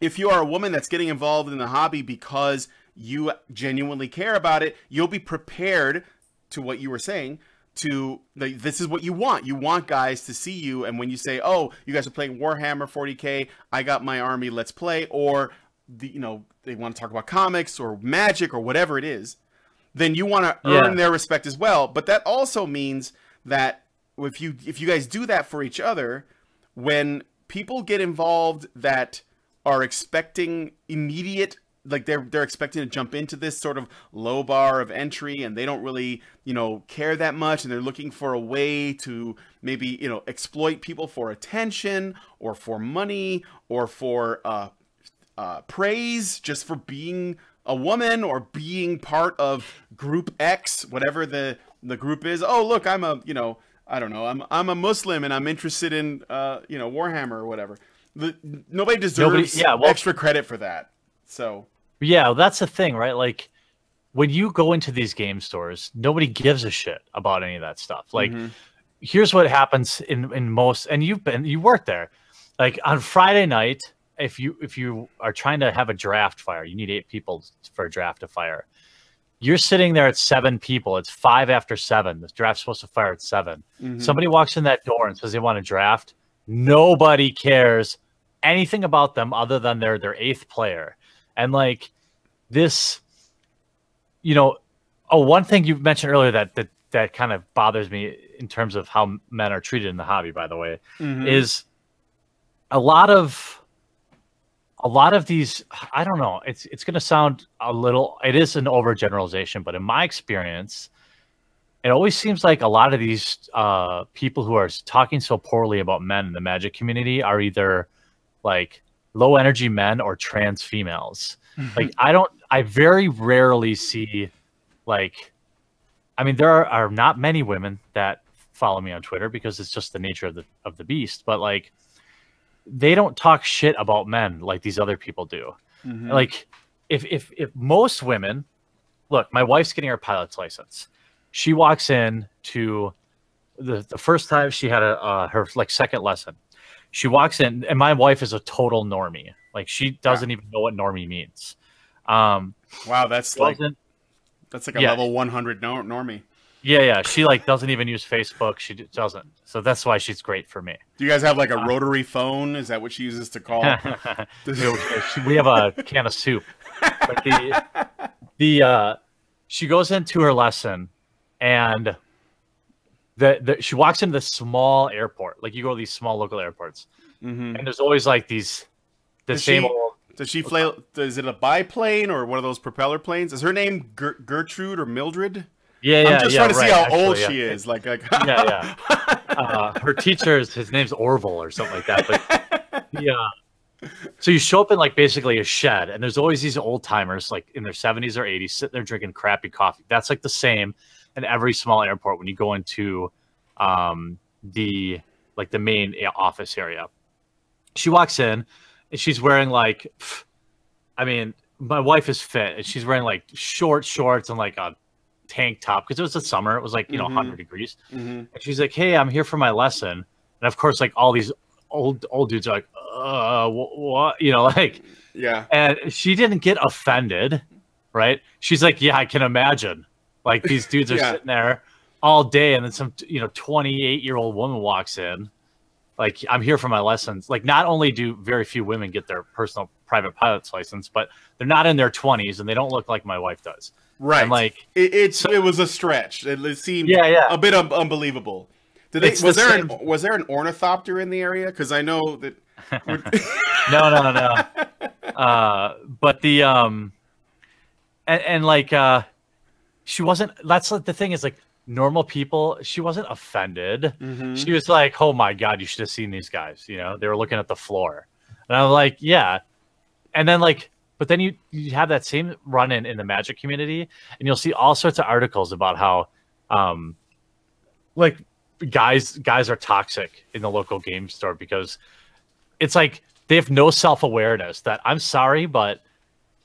if you are a woman that's getting involved in the hobby because you genuinely care about it, you'll be prepared to what you were saying. This is what you want. You want guys to see you, and when you say, "Oh, you guys are playing Warhammer 40K, I got my army, let's play," or you know, they want to talk about comics or magic or whatever it is, then you want to earn their respect as well. But that also means that if you guys do that for each other, when people get involved that are expecting immediate, like they're expecting to jump into this sort of low bar of entry, and they don't really, you know, care that much, and they're looking for a way to maybe, you know, exploit people for attention or for money or for praise, just for being a woman or being part of group X, whatever the group is. Oh, look, I'm a, you know, I don't know, I'm a Muslim and I'm interested in you know, Warhammer or whatever. Nobody deserves extra credit for that. So yeah, that's the thing, right? Like, when you go into these game stores, nobody gives a shit about any of that stuff. Like, here's what happens in most, and you work there. Like, on Friday night, if you are trying to have a draft fire, you need 8 people for a draft to fire. You're sitting there at 7 people. It's 5 after 7. The draft's supposed to fire at 7. Somebody walks in that door and says they want to draft. Nobody cares anything about them other than their 8th player. And like this, you know, one thing you mentioned earlier that kind of bothers me in terms of how men are treated in the hobby, by the way, is a lot of these, I don't know, it's going to sound it is an overgeneralization, but in my experience, it always seems like a lot of these people who are talking so poorly about men in the Magic community are either like low energy men or trans females. Like, I very rarely see, like, I mean, there are not many women that follow me on Twitter because it's just the nature of the beast, but like, they don't talk shit about men like these other people do. Like, if most women, look, my wife's getting her pilot's license. She walks in to the first time she had her like second lesson. She walks in, and my wife is a total normie. Like, she doesn't even know what normie means. Wow, that's like a level 100 normie. Yeah. She like doesn't even use Facebook. She doesn't. So that's why she's great for me. Do you guys have like a rotary phone? Is that what she uses to call? We have a can of soup. But she goes into her lesson, and she walks into this small airport. Like, you go to these small local airports, and there's always like the same old. Does she fly? Is it a biplane or one of those propeller planes? Is her name Gertrude or Mildred? Yeah, I'm just trying to see how old yeah. she is. Like her teacher, his name's Orville or something like that. But yeah. So you show up in like basically a shed, and there's always these old timers like in their 70s or 80s sitting there drinking crappy coffee. That's like the same in every small airport when you go into the main office area. She walks in, and she's wearing like, I mean, my wife is fit, and she's wearing like short shorts and like a tank top because it was the summer. It was like 100 degrees, and she's like, "Hey, I'm here for my lesson." And of course, like all these old dudes are like, what? Like, yeah. And she didn't get offended, right? She's like, "Yeah, I can imagine." Like, these dudes are sitting there all day, and then some 28-year-old woman walks in. Like, I'm here for my lessons. Like, not only do very few women get their personal private pilot's license, but they're not in their 20s, and they don't look like my wife does. Right. And like, it was a stretch. It seemed a bit unbelievable. Was there an ornithopter in the area? Because I know that. No. But the and like she wasn't. That's like the thing is like. Normal people, she wasn't offended. She was like, "Oh my God, you should have seen these guys." They were looking at the floor, and I was like, "Yeah." And then like, but then you have that same run in the Magic community, and you'll see all sorts of articles about how, like guys are toxic in the local game store because it's like they have no self-awareness that I'm sorry, but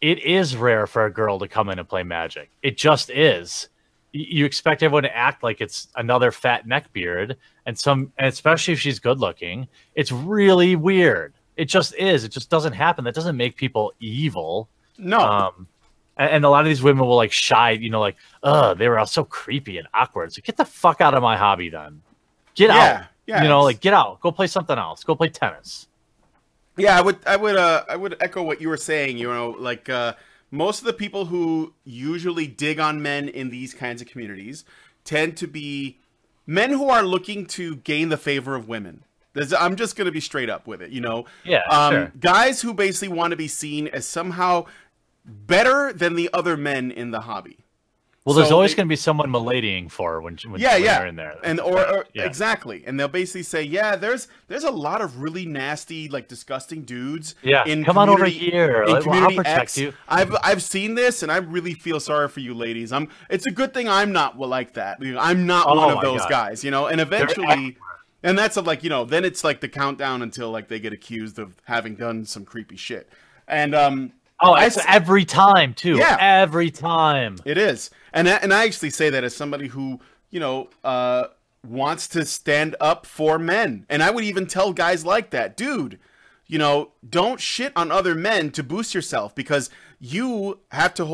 it is rare for a girl to come in and play Magic. It just is. You expect everyone to act like it's another fat neckbeard, and especially if she's good looking, it's really weird. It just is. It just doesn't happen. That doesn't make people evil. No. And a lot of these women will like shy, like, they were all so creepy and awkward. It's like, get the fuck out of my hobby then. Get out. Yeah. Like, get out. Go play something else. Go play tennis. Yeah, I would echo what you were saying. Like. Most of the people who usually dig on men in these kinds of communities tend to be men who are looking to gain the favor of women. I'm just going to be straight up with it, Yeah, sure. Guys who basically want to be seen as somehow better than the other men in the hobby. Well, there's always going to be someone maladying for her when they're in there. And or exactly. And they'll basically say, yeah, there's a lot of really nasty, like disgusting dudes. Yeah, come on over here. I'll protect you. I've seen this, and I really feel sorry for you ladies. It's a good thing I'm not like that. I'm not one of those guys, And eventually, and that's then it's like the countdown until like they get accused of having done some creepy shit. And it's every time too. Yeah, every time it is. And I actually say that as somebody who, wants to stand up for men. And I would even tell guys like that, dude, don't shit on other men to boost yourself, because you have to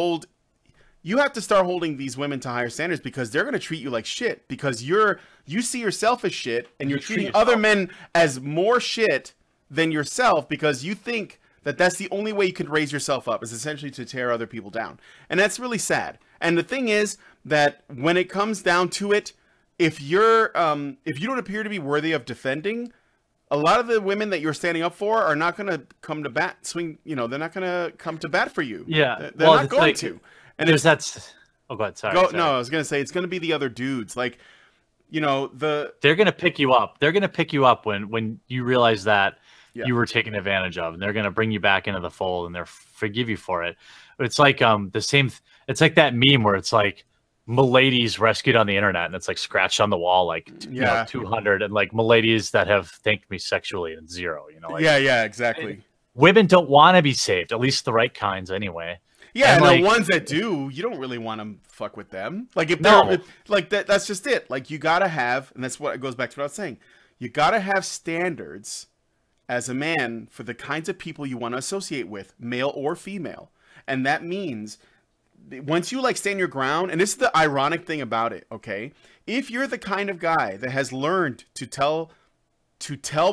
start holding these women to higher standards, because they're going to treat you like shit, because you see yourself as shit, and you're treating other men as more shit than yourself, because you think that's the only way you can raise yourself up, is essentially to tear other people down. And that's really sad. And the thing is that when it comes down to it, if you don't appear to be worthy of defending, a lot of the women that you're standing up for are not going to come to bat. They're not going to come to bat for you. Yeah, they're not going to. And there's that's. Oh, go ahead. Sorry. No, I was going to say it's going to be the other dudes. Like, they're going to pick you up. They're going to pick you up when you realize that. Yeah. You were taken advantage of, and they're going to bring you back into the fold, and they'll forgive you for it. But it's like the same. It's like that meme where it's like miladies rescued on the internet, and it's like scratched on the wall like 200, and like miladies that have thanked me sexually and 0. Yeah, exactly. Women don't want to be saved, at least the right kinds, anyway. Yeah, and the ones that do, you don't really want to fuck with them. Like if they're like that, that's just it. Like you gotta have, and that's what it goes back to what I was saying. You gotta have standards as a man for the kinds of people you want to associate with, male or female. And that means once you stand your ground, and this is the ironic thing about it, okay? If you're the kind of guy that has learned to tell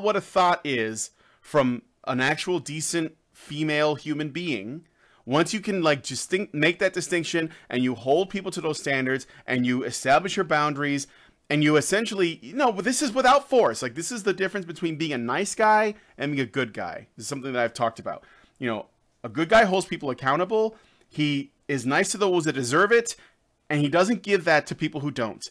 what a thought is from an actual decent female human being, Once you can like just make that distinction and you hold people to those standards and you establish your boundaries and you essentially, this is without force. Like this is the difference between being a nice guy and being a good guy. This is something that I've talked about. A good guy holds people accountable. He is nice to those that deserve it. And he doesn't give that to people who don't.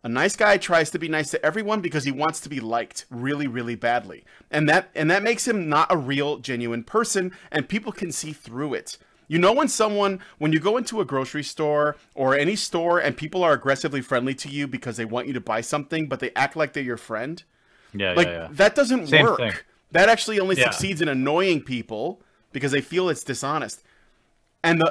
A nice guy tries to be nice to everyone because he wants to be liked really, really badly. And that makes him not a real, genuine person, and people can see through it. When you go into a grocery store or any store and people are aggressively friendly to you because they want you to buy something, but they act like they're your friend. That doesn't work. Thing. That actually only succeeds in annoying people because they feel it's dishonest. And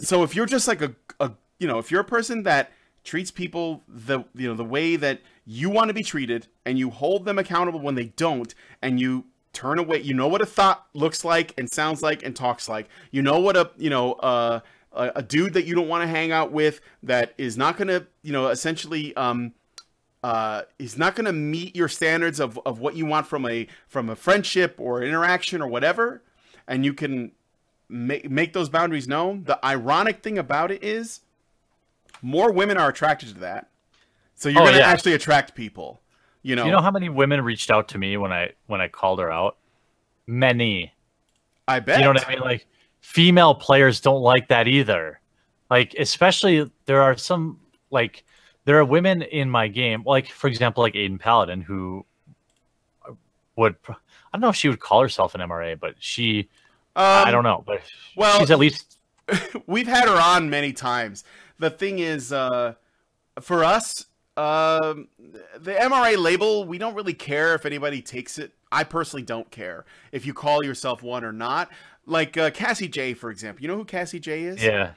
so if you're just like if you're a person that treats people the way that you want to be treated and you hold them accountable when they don't, and you turn away, what a thought looks like and sounds like and talks like, what a dude that you don't want to hang out with that is not going to, essentially, is not going to meet your standards of what you want from a friendship or interaction or whatever. And you can make those boundaries known. The ironic thing about it is, more women are attracted to that, so you're going to actually attract people. Do you know how many women reached out to me when I called her out? Many. I bet. You know what I mean? Like, female players don't like that either. Like, especially there are women in my game, like for example, like Aiden Paladin, who I don't know if she would call herself an MRA, but she, I don't know, but she's at least. We've had her on many times. The thing is, for us, the MRA label, we don't really care if anybody takes it. I personally don't care if you call yourself one or not. Like Cassie J, for example. You know who Cassie J is? Yeah.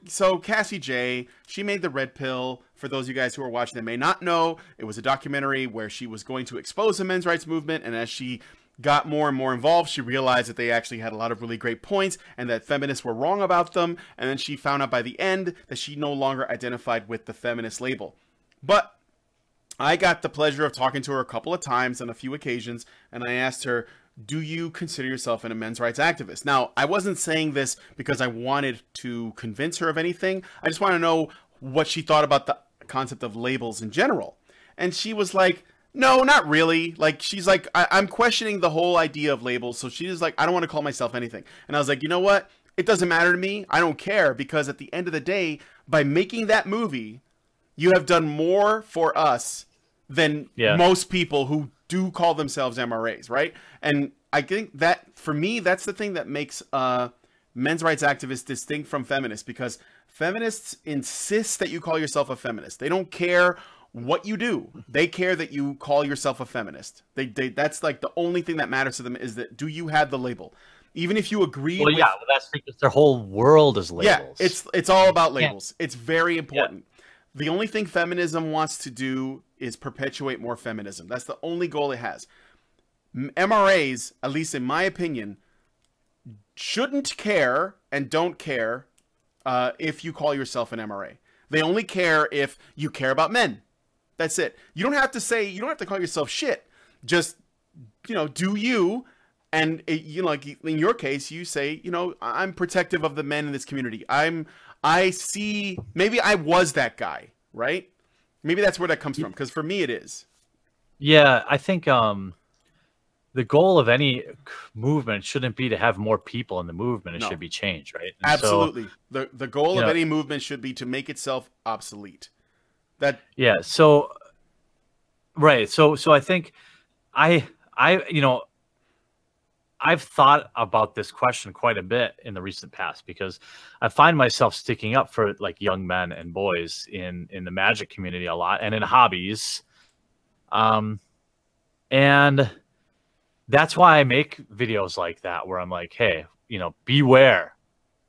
So Cassie J, she made the Red Pill. For those of you guys who are watching that may not know, it was a documentary where she was going to expose the men's rights movement, and as she got more and more involved, she realized that they actually had a lot of really great points and that feminists were wrong about them. And then she found out by the end that she no longer identified with the feminist label. But I got the pleasure of talking to her a couple of times on a few occasions, and I asked her, do you consider yourself a men's rights activist? Now, I wasn't saying this because I wanted to convince her of anything. I just want to know what she thought about the concept of labels in general. And she was like, no, not really. Like, she's like, I'm questioning the whole idea of labels. So she's like, I don't want to call myself anything. And I was like, you know what? It doesn't matter to me. I don't care, because at the end of the day, by making that movie, you have done more for us than most people who do call themselves MRAs, right? And I think that, for me, that's the thing that makes men's rights activists distinct from feminists, because feminists insist that you call yourself a feminist. They don't care what you do. They care that you call yourself a feminist. That's like the only thing that matters to them, is that, do you have the label? Even if you agree with... well, that's because their whole world is labels. Yeah, it's all about labels. It's very important. The only thing feminism wants to do is perpetuate more feminism. That's the only goal it has. MRAs, at least in my opinion, shouldn't care and don't care if you call yourself an MRA. They only care if you care about men. That's it. You don't have to call yourself shit. Just, do you. And like in your case, you say, I'm protective of the men in this community. Maybe I was that guy, right? Maybe that's where that comes from. Because for me, it is. Yeah, I think the goal of any movement shouldn't be to have more people in the movement. It should be change, right? And absolutely. So, the goal of any movement should be to make itself obsolete. So I think I've thought about this question quite a bit in the recent past, because I find myself sticking up for like young men and boys in the Magic community a lot, and in hobbies. And that's why I make videos like that, where I'm like, hey, beware,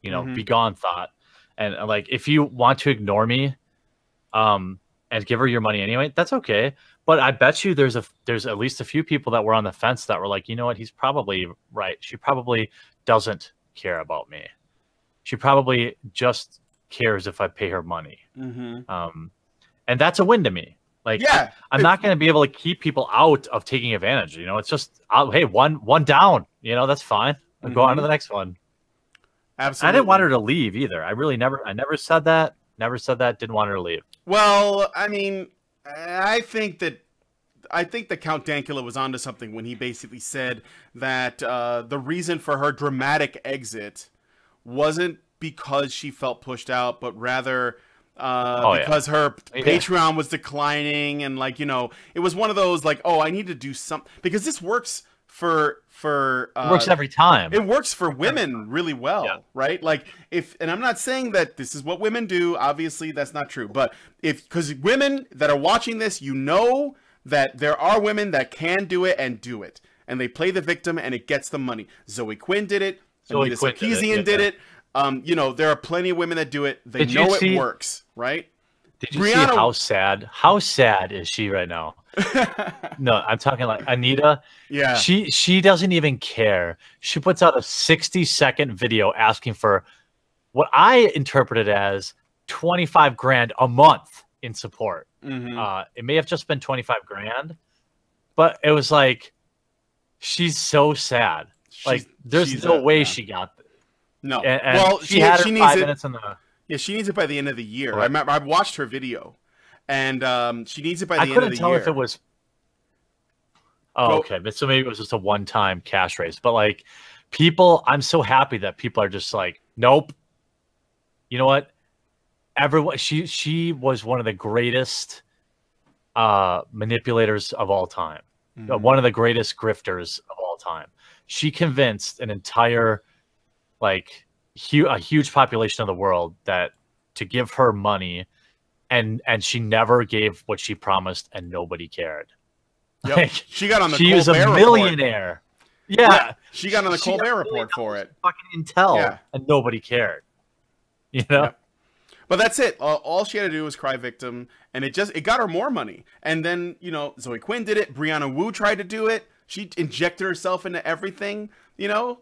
be gone thought. And like, if you want to ignore me, and give her your money anyway, that's okay. But I bet you there's at least a few people that were on the fence that were like, you know what, he's probably right. She probably doesn't care about me. She probably just cares if I pay her money. And that's a win to me. Like, I'm not going to be able to keep people out of taking advantage. It's just, hey, one down, that's fine. I'll go on to the next one. Absolutely. I didn't want her to leave either. I never said that. Never said that. Didn't want her to leave. Well, I mean, I think that Count Dankula was onto something when he basically said that the reason for her dramatic exit wasn't because she felt pushed out, but rather because her Patreon was declining, and like, you know, it was one of those like, oh, I need to do something, because this works for it works every time. It works for women really well, right? Like, and I'm not saying that this is what women do. Obviously, that's not true. But because women that are watching this, you know that there are women that can do it and do it, and they play the victim, and it gets them money. Zoe Quinn did it. Anita Sarkeesian did it. You know, there are plenty of women that do it. They know it works, right? Did you see how sad? How sad is she right now? No, I'm talking like Anita. Yeah. She doesn't even care. She puts out a 60-second video asking for what I interpreted as 25 grand a month in support. It may have just been 25 grand, but it was like, she's so sad. Like, there's no way she got this. No. And well, she had her needs 5 it. minutes in the. Yeah, she needs it by the end of the year. Right. I watched her video, and she needs it by the end of the year. I couldn't tell if it was. Oh, okay. But so maybe it was just a one-time cash raise. But like, I'm so happy that people are just like, nope. You know what? Everyone, she was one of the greatest manipulators of all time. One of the greatest grifters of all time. She convinced an entire, like, a huge population of the world that to give her money, and she never gave what she promised, and nobody cared. Yep. Like, she got on the she was a millionaire. Yeah, she got on the Colbert Report for it. Fucking intel, and nobody cared. You know. Yep. But that's it. All she had to do was cry victim, and it got her more money. And then, you know, Zoe Quinn did it. Brianna Wu tried to do it. She injected herself into everything. You know,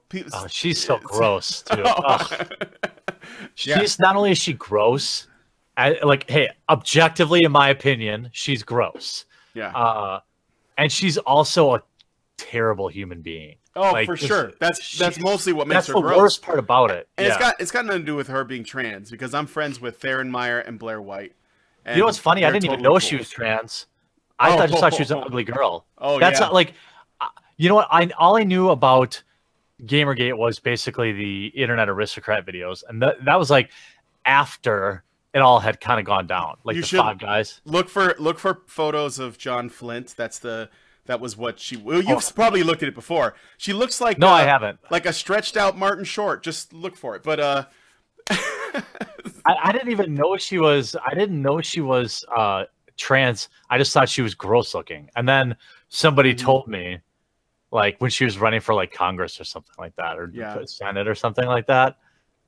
she's so gross too. She's not only is she gross, like, hey, objectively, in my opinion, she's gross. Yeah. And she's also a terrible human being. Oh, like, for sure. That's mostly what makes her gross. That's the worst part about it. And it's got nothing to do with her being trans, because I'm friends with Theron Meyer and Blair White. And you know what's funny? I didn't even know she was trans. I just thought she was an ugly girl. Oh, that's not like, you know what? All I knew about Gamergate was basically the Internet Aristocrat videos, and that was like after it all had kind of gone down. Like, the Five Guys. Look for photos of John Flint. That was what she. Well, you've probably looked at it before. She looks like I haven't. Like a stretched out Martin Short. Just look for it. But I didn't even know she was. I didn't know she was trans. I just thought she was gross looking. And then somebody told me, like, when she was running for like Congress or something like that, or Senate or something like that,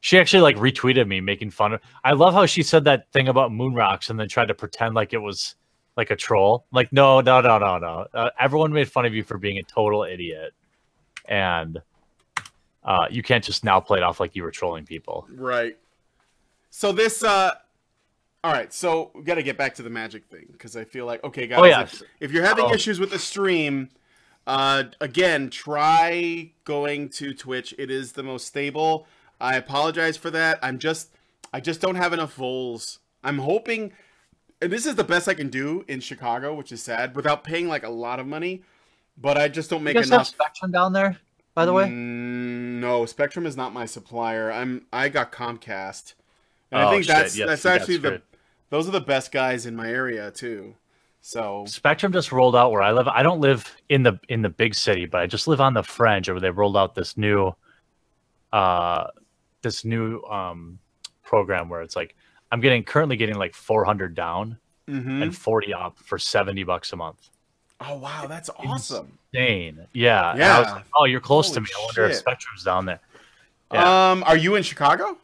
she actually like retweeted me making fun of. I love how she said that thing about moon rocks and then tried to pretend like it was like a troll. Like, no. Everyone made fun of you for being a total idiot, and you can't just now play it off like you were trolling people. Right. So this, all right. So we got to get back to the magic thing, because I feel like, okay, guys, if you're having issues with the stream, again, try going to Twitch. It is the most stable. I apologize for that. I just don't have enough voles. I'm hoping. And this is the best I can do in Chicago, which is sad, without paying like a lot of money. But I just don't make enough. You guys have Spectrum down there, by the way? No, Spectrum is not my supplier. I got Comcast, and I think that's actually those are the best guys in my area too. So Spectrum just rolled out where I live. I don't live in the big city, but I just live on the fringe, where they rolled out this new program where it's like, I'm currently getting like 400 down and 40 up for $70 a month. Oh wow, that's awesome! Insane, yeah. I was like, oh, you're close to me. I wonder if Spectrum's down there. Yeah. Are you in Chicago?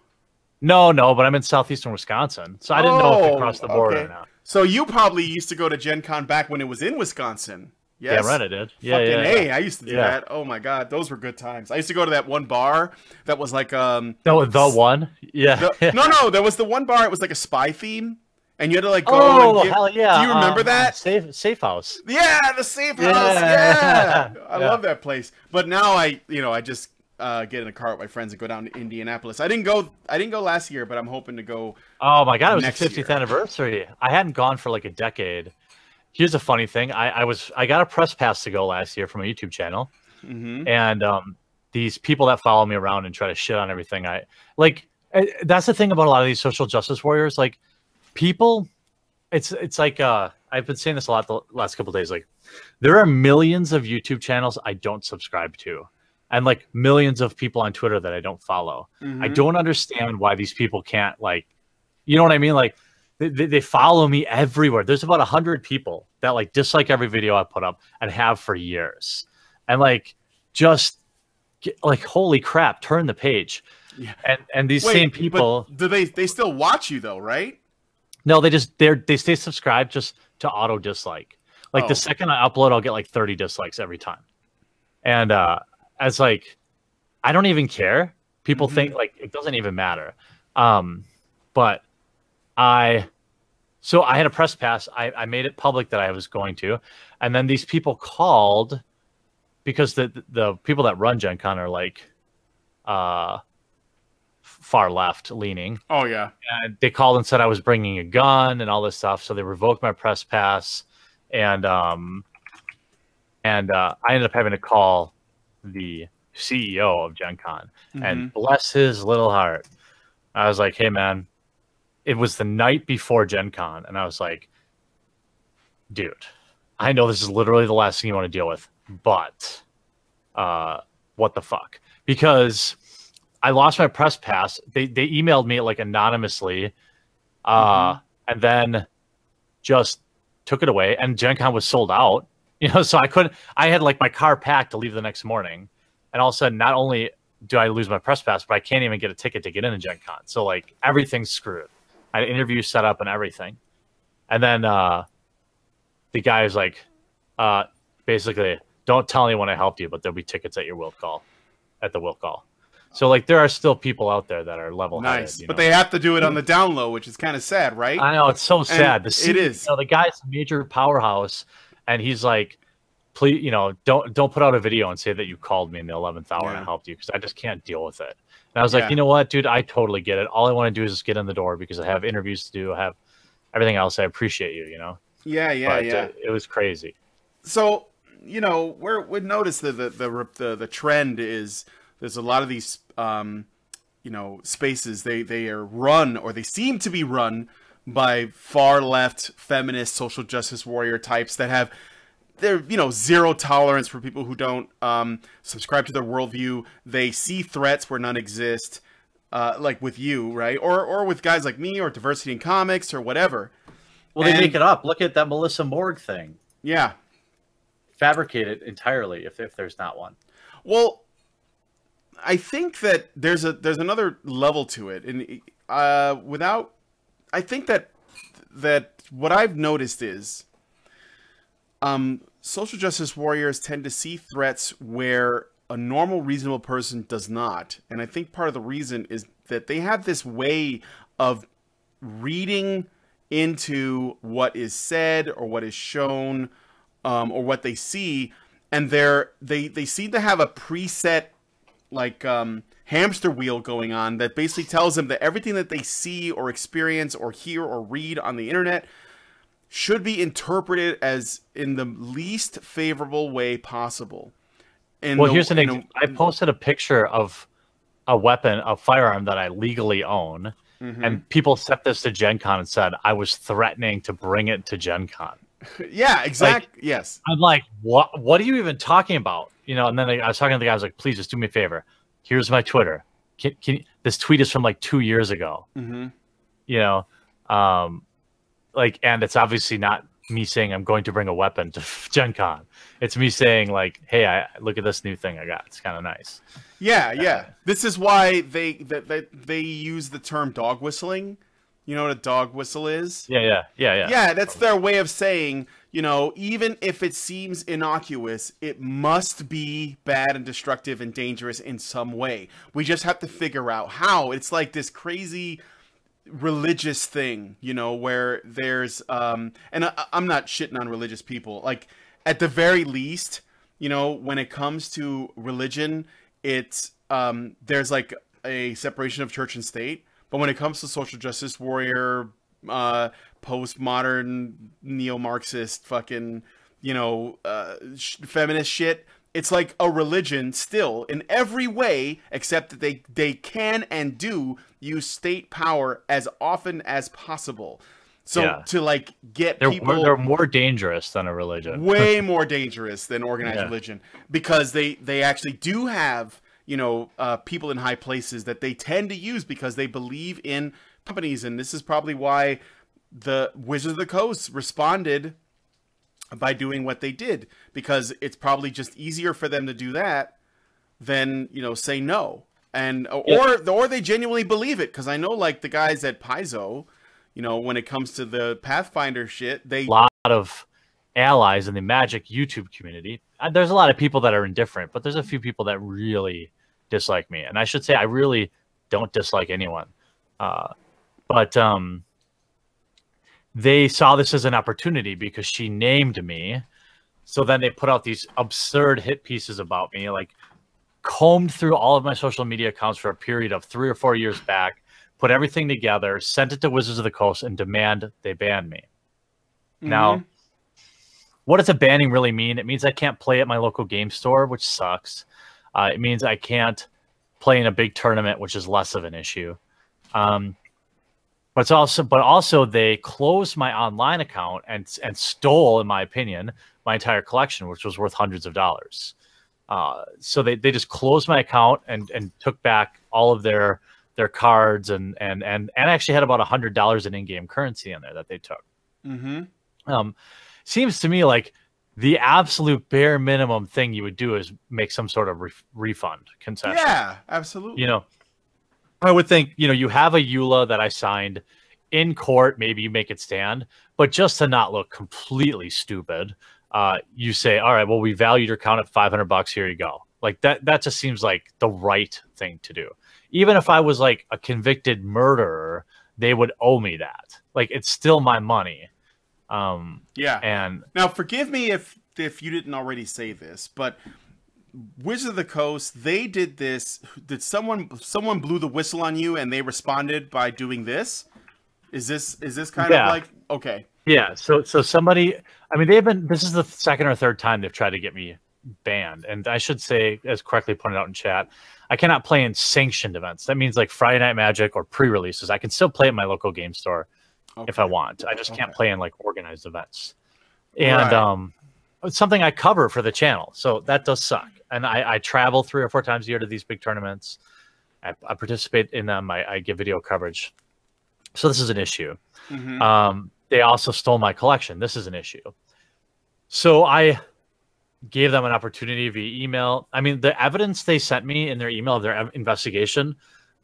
No, but I'm in southeastern Wisconsin, so I didn't know if it crossed the border or not. So you probably used to go to Gen Con back when it was in Wisconsin. Yes? Yeah, right, I did. Hey, I used to do that. Oh my god, those were good times. I used to go to that one bar that was like the one. Yeah. No, there was the one bar. It was like a spy theme, and you had to like go. Oh, hell yeah! Do you remember that? Safe House. Yeah, the Safe House. Yeah, I love that place. But now I get in a car with my friends and go down to Indianapolis. I didn't go last year, but I'm hoping to go. Oh my God, it was the 50th year. anniversary. I hadn't gone for like a decade. Here's a funny thing. I got a press pass to go last year from a YouTube channel. And these people that follow me around and try to shit on everything that's the thing about a lot of these social justice warriors. Like, people, it's like I've been saying this a lot the last couple of days. Like, there are millions of YouTube channels I don't subscribe to, and like millions of people on Twitter that I don't follow. I don't understand why these people can't, like, you know what I mean? Like, they follow me everywhere. There's about 100 people that like dislike every video I put up and have for years, and like, just like, holy crap, turn the page. Yeah. And these same people, do they still watch you though, right? No, they stay subscribed just to auto dislike. Like, the second I upload, I'll get like 30 dislikes every time. And as like, I don't even care. People think like it doesn't even matter. But so I had a press pass. I made it public that I was going to, and then these people called because the people that run Gen Con are like far left leaning. Oh yeah. And they called and said I was bringing a gun and all this stuff, so they revoked my press pass, and I ended up having to call the CEO of Gen Con, and bless his little heart, I was like, hey man, it was the night before Gen Con, and I was like, dude, I know this is literally the last thing you want to deal with, but what the fuck? Because I lost my press pass. They emailed me like anonymously, and then just took it away. And Gen Con was sold out, you know, so I had like my car packed to leave the next morning, and all of a sudden, not only do I lose my press pass, but I can't even get a ticket to get into Gen Con. So like, everything's screwed. I had interviews set up and everything, and then the guy was like, basically, don't tell anyone I helped you, but there'll be tickets at your will call, at the will call. So like, there are still people out there that are level-headed. Nice, but they have to do it on the down low, which is kind of sad, right? I know, it's so sad. It is. You know, the guy's a major powerhouse, and he's like, please, you know, don't put out a video and say that you called me in the 11th hour and I helped you, because I just can't deal with it. And I was like, you know what, dude, I totally get it. All I want to do is just get in the door because I have interviews to do. I have everything else. I appreciate you, you know? Yeah. It was crazy. So, you know, we noticed that the trend is there's a lot of these, you know, spaces, they are run, or they seem to be run by far left feminist social justice warrior types that have, they're, you know, zero tolerance for people who don't subscribe to their worldview. They see threats where none exist, like with you, right? Or with guys like me, or Diversity in Comics, or whatever. Well, they make it up. Look at that Melissa Morg thing. Yeah. Fabricated entirely, if there's not one. Well, I think that there's another level to it, and I think that what I've noticed is, social justice warriors tend to see threats where a normal, reasonable person does not, and I think part of the reason is that they have this way of reading into what is said or what is shown, or what they see, and they seem to have a preset, like, hamster wheel going on that basically tells them that everything that they see or experience or hear or read on the internet should be interpreted as in the least favorable way possible. Well, here's the thing. I posted a picture of a weapon, a firearm that I legally own, and people sent this to Gen Con and said I was threatening to bring it to Gen Con. Yeah, exactly. Like, yes. I'm like, what are you even talking about? You know, and then I was talking to the guy, I was like, please just do me a favor. Here's my Twitter. This tweet is from like 2 years ago. You know, like, and it's obviously not me saying I'm going to bring a weapon to Gen Con. It's me saying like, hey, look at this new thing I got. It's kind of nice. Yeah. This is why they use the term dog whistling. You know what a dog whistle is? Yeah. Yeah, that's their way of saying, you know, even if it seems innocuous, it must be bad and destructive and dangerous in some way. We just have to figure out how. It's like this crazy religious thing, you know, where there's, and I'm not shitting on religious people. Like, at the very least, you know, when it comes to religion, there's like a separation of church and state. But when it comes to social justice warrior, postmodern, neo-Marxist, fucking, feminist shit, it's like a religion still in every way, except that they can and do use state power as often as possible. So to like get people, they're more dangerous than a religion. Way more dangerous than organized religion, because they actually do have, people in high places that they tend to use because they believe in companies. And this is probably why the Wizards of the Coast responded by doing what they did, because it's probably just easier for them to do that than, say no. And or they genuinely believe it, because I know like the guys at Paizo, when it comes to the Pathfinder shit, a lot of allies in the Magic YouTube community. There's a lot of people that are indifferent, but there's a few people that really dislike me. And I should say I really don't dislike anyone. But they saw this as an opportunity because she named me. So then they put out these absurd hit pieces about me, like combed through all of my social media accounts for a period of 3 or 4 years back, put everything together, sent it to Wizards of the Coast, and demand they ban me. Now, what does a banning really mean? It means I can't play at my local game store, which sucks. It means I can't play in a big tournament, which is less of an issue. But also they closed my online account and stole, in my opinion, my entire collection, which was worth hundreds of dollars. So they just closed my account and took back all of their cards and actually had about $100 in in-game currency in there that they took. Seems to me like the absolute bare minimum thing you would do is make some sort of refund concession. Yeah, absolutely. I would think, you have a EULA that I signed in court, maybe you make it stand, but just to not look completely stupid, you say, all right, well, we valued your account at $500. Here you go. Like that just seems like the right thing to do. Even if I was like a convicted murderer, they would owe me that. Like, it's still my money. Yeah. And now forgive me if you didn't already say this, but Wizards of the Coast, they did this. Did someone blew the whistle on you and they responded by doing this? Is this kind of like, okay. Yeah. So somebody, I mean, this is the second or third time they've tried to get me banned. And I should say, as correctly pointed out in chat, I cannot play in sanctioned events. That means like Friday Night Magic or pre-releases. I can still play at my local game store if I want. I just can't play in like organized events. And it's something I cover for the channel. So that does suck. And I travel 3 or 4 times a year to these big tournaments. I participate in them. I give video coverage. So this is an issue. They also stole my collection. This is an issue. So I gave them an opportunity via email. I mean, the evidence they sent me in their email of their investigation,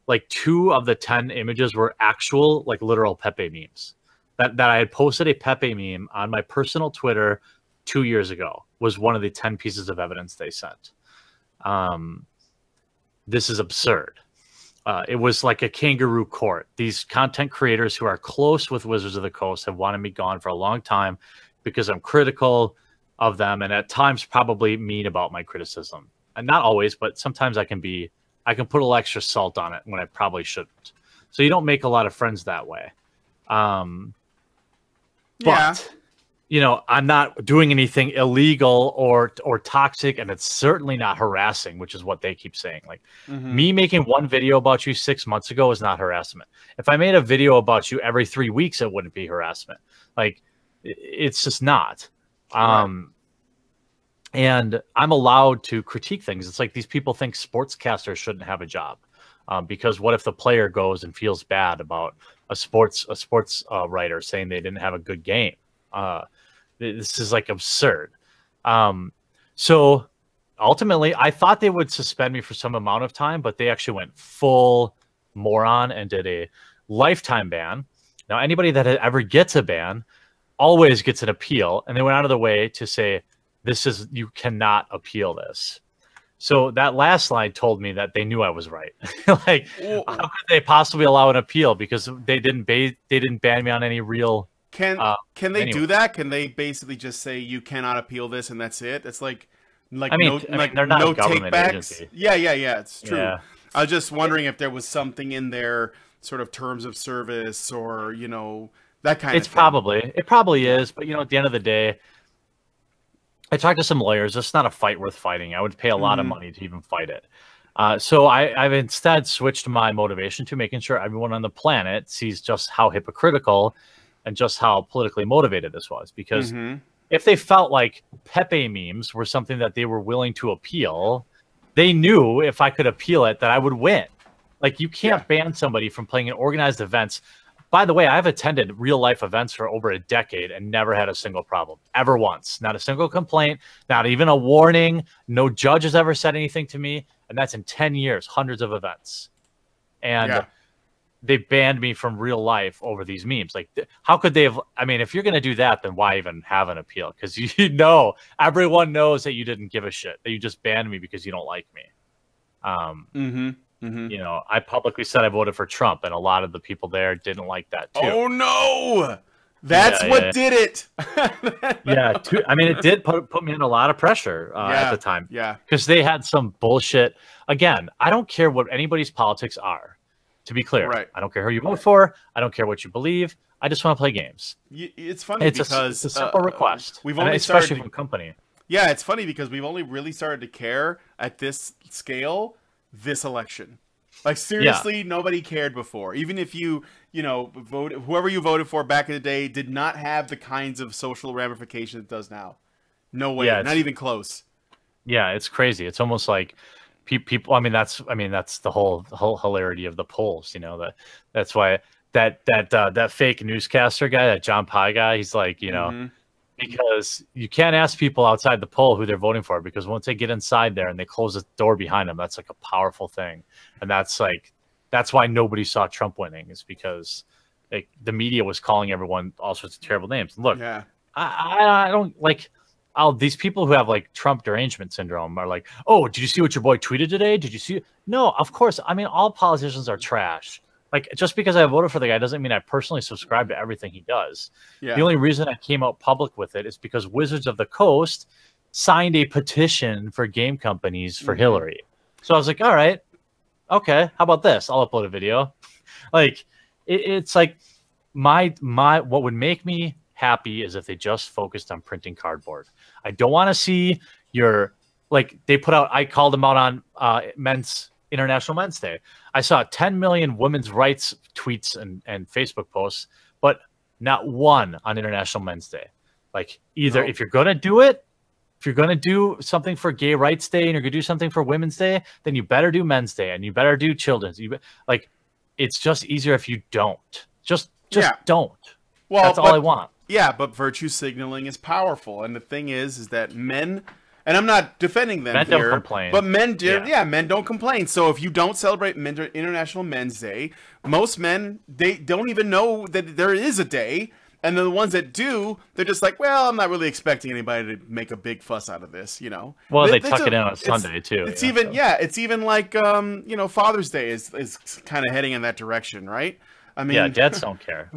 like 2 of the 10 images were actual, like literal Pepe memes. That I had posted a Pepe meme on my personal Twitter 2 years ago was one of the 10 pieces of evidence they sent. This is absurd. It was like a kangaroo court. These content creators who are close with Wizards of the Coast have wanted me gone for a long time because I'm critical of them and at times probably mean about my criticism. And not always, but sometimes I can put a little extra salt on it when I probably shouldn't. So you don't make a lot of friends that way. But I'm not doing anything illegal or toxic, and it's certainly not harassing, which is what they keep saying. Like me making one video about you 6 months ago is not harassment. If I made a video about you every 3 weeks, it wouldn't be harassment. Like it's just not. And I'm allowed to critique things. It's like these people think sportscasters shouldn't have a job because what if the player goes and feels bad about a sports writer saying they didn't have a good game? This is like absurd. So ultimately, I thought they would suspend me for some amount of time, but they actually went full moron and did a lifetime ban. Now, anybody that ever gets a ban always gets an appeal, and they went out of the way to say, you cannot appeal this. So that last line told me that they knew I was right. Like, how could they possibly allow an appeal? Because they didn't ban me on any real. Can they do that? Can they basically just say you cannot appeal this and that's it? It's like Like I mean, they're not a government agency. Yeah, it's true. Yeah. I was just wondering if there was something in their sort of terms of service or, you know, that kind of thing. It probably is, but you know, at the end of the day, I talked to some lawyers. It's not a fight worth fighting. I would pay a lot of money to even fight it. So I've instead switched my motivation to making sure everyone on the planet sees just how hypocritical and just how politically motivated this was. Because if they felt like Pepe memes were something that they were willing to appeal, they knew if I could appeal it that I would win. Like, you can't ban somebody from playing in organized events. By the way, I've attended real life events for over a decade and never had a single problem, ever once. Not a single complaint, not even a warning. No judge has ever said anything to me. And that's in 10 years, hundreds of events. And they banned me from real life over these memes. Like, how could they have? I mean, if you're going to do that, then why even have an appeal? Because you know, everyone knows that you didn't give a shit, that you just banned me because you don't like me. You know, I publicly said I voted for Trump, and a lot of the people there didn't like that too. Oh no, that's what did it. I mean, it did put me in a lot of pressure at the time. Yeah, because they had some bullshit. Again, I don't care what anybody's politics are. To be clear, I don't care who you vote for. I don't care what you believe. I just want to play games. It's funny because it's a simple request. We've only especially from a company. Yeah, it's funny because we've only really started to care at this scale this election. Like, seriously, nobody cared before. Even if you know, whoever you voted for back in the day did not have the kinds of social ramifications it does now. No way, not even close. Yeah, it's crazy. It's almost like people. I mean, that's the whole hilarity of the polls. You know, that's why that fake newscaster guy, that John Pye guy, he's like, you know. Because you can't ask people outside the poll who they're voting for, because once they get inside there and they close the door behind them, that's like a powerful thing. And that's why nobody saw Trump winning, is because like the media was calling everyone all sorts of terrible names. Look, I don't like these people who have like Trump derangement syndrome are like, oh, did you see what your boy tweeted today? Did you see? No, of course. I mean, all politicians are trash. Like, just because I voted for the guy doesn't mean I personally subscribe to everything he does. The only reason I came out public with it is because Wizards of the Coast signed a petition for game companies for Hillary. So I was like, all right, okay, how about this? I'll upload a video. Like, it's like what would make me happy is if they just focused on printing cardboard. I don't want to see they put out, I called them out on International Men's Day. I saw 10 million women's rights tweets and Facebook posts, but not one on International Men's Day. Like, either if you're going to do it, if you're going to do something for Gay Rights Day and you're going to do something for Women's Day, then you better do Men's Day and you better do Children's. It's just easier if you don't. Just don't. Well, that's all I want. Yeah, but virtue signaling is powerful. And the thing is that men... And I'm not defending them here, don't complain. But men do. Yeah, men don't complain. So if you don't celebrate International Men's Day, most men, they don't even know that there is a day. And then the ones that do, they're just like, well, I'm not really expecting anybody to make a big fuss out of this, you know. Well, they tuck it in on Sunday too. It's even like you know, Father's Day is kind of heading in that direction, right? I mean, dads don't care.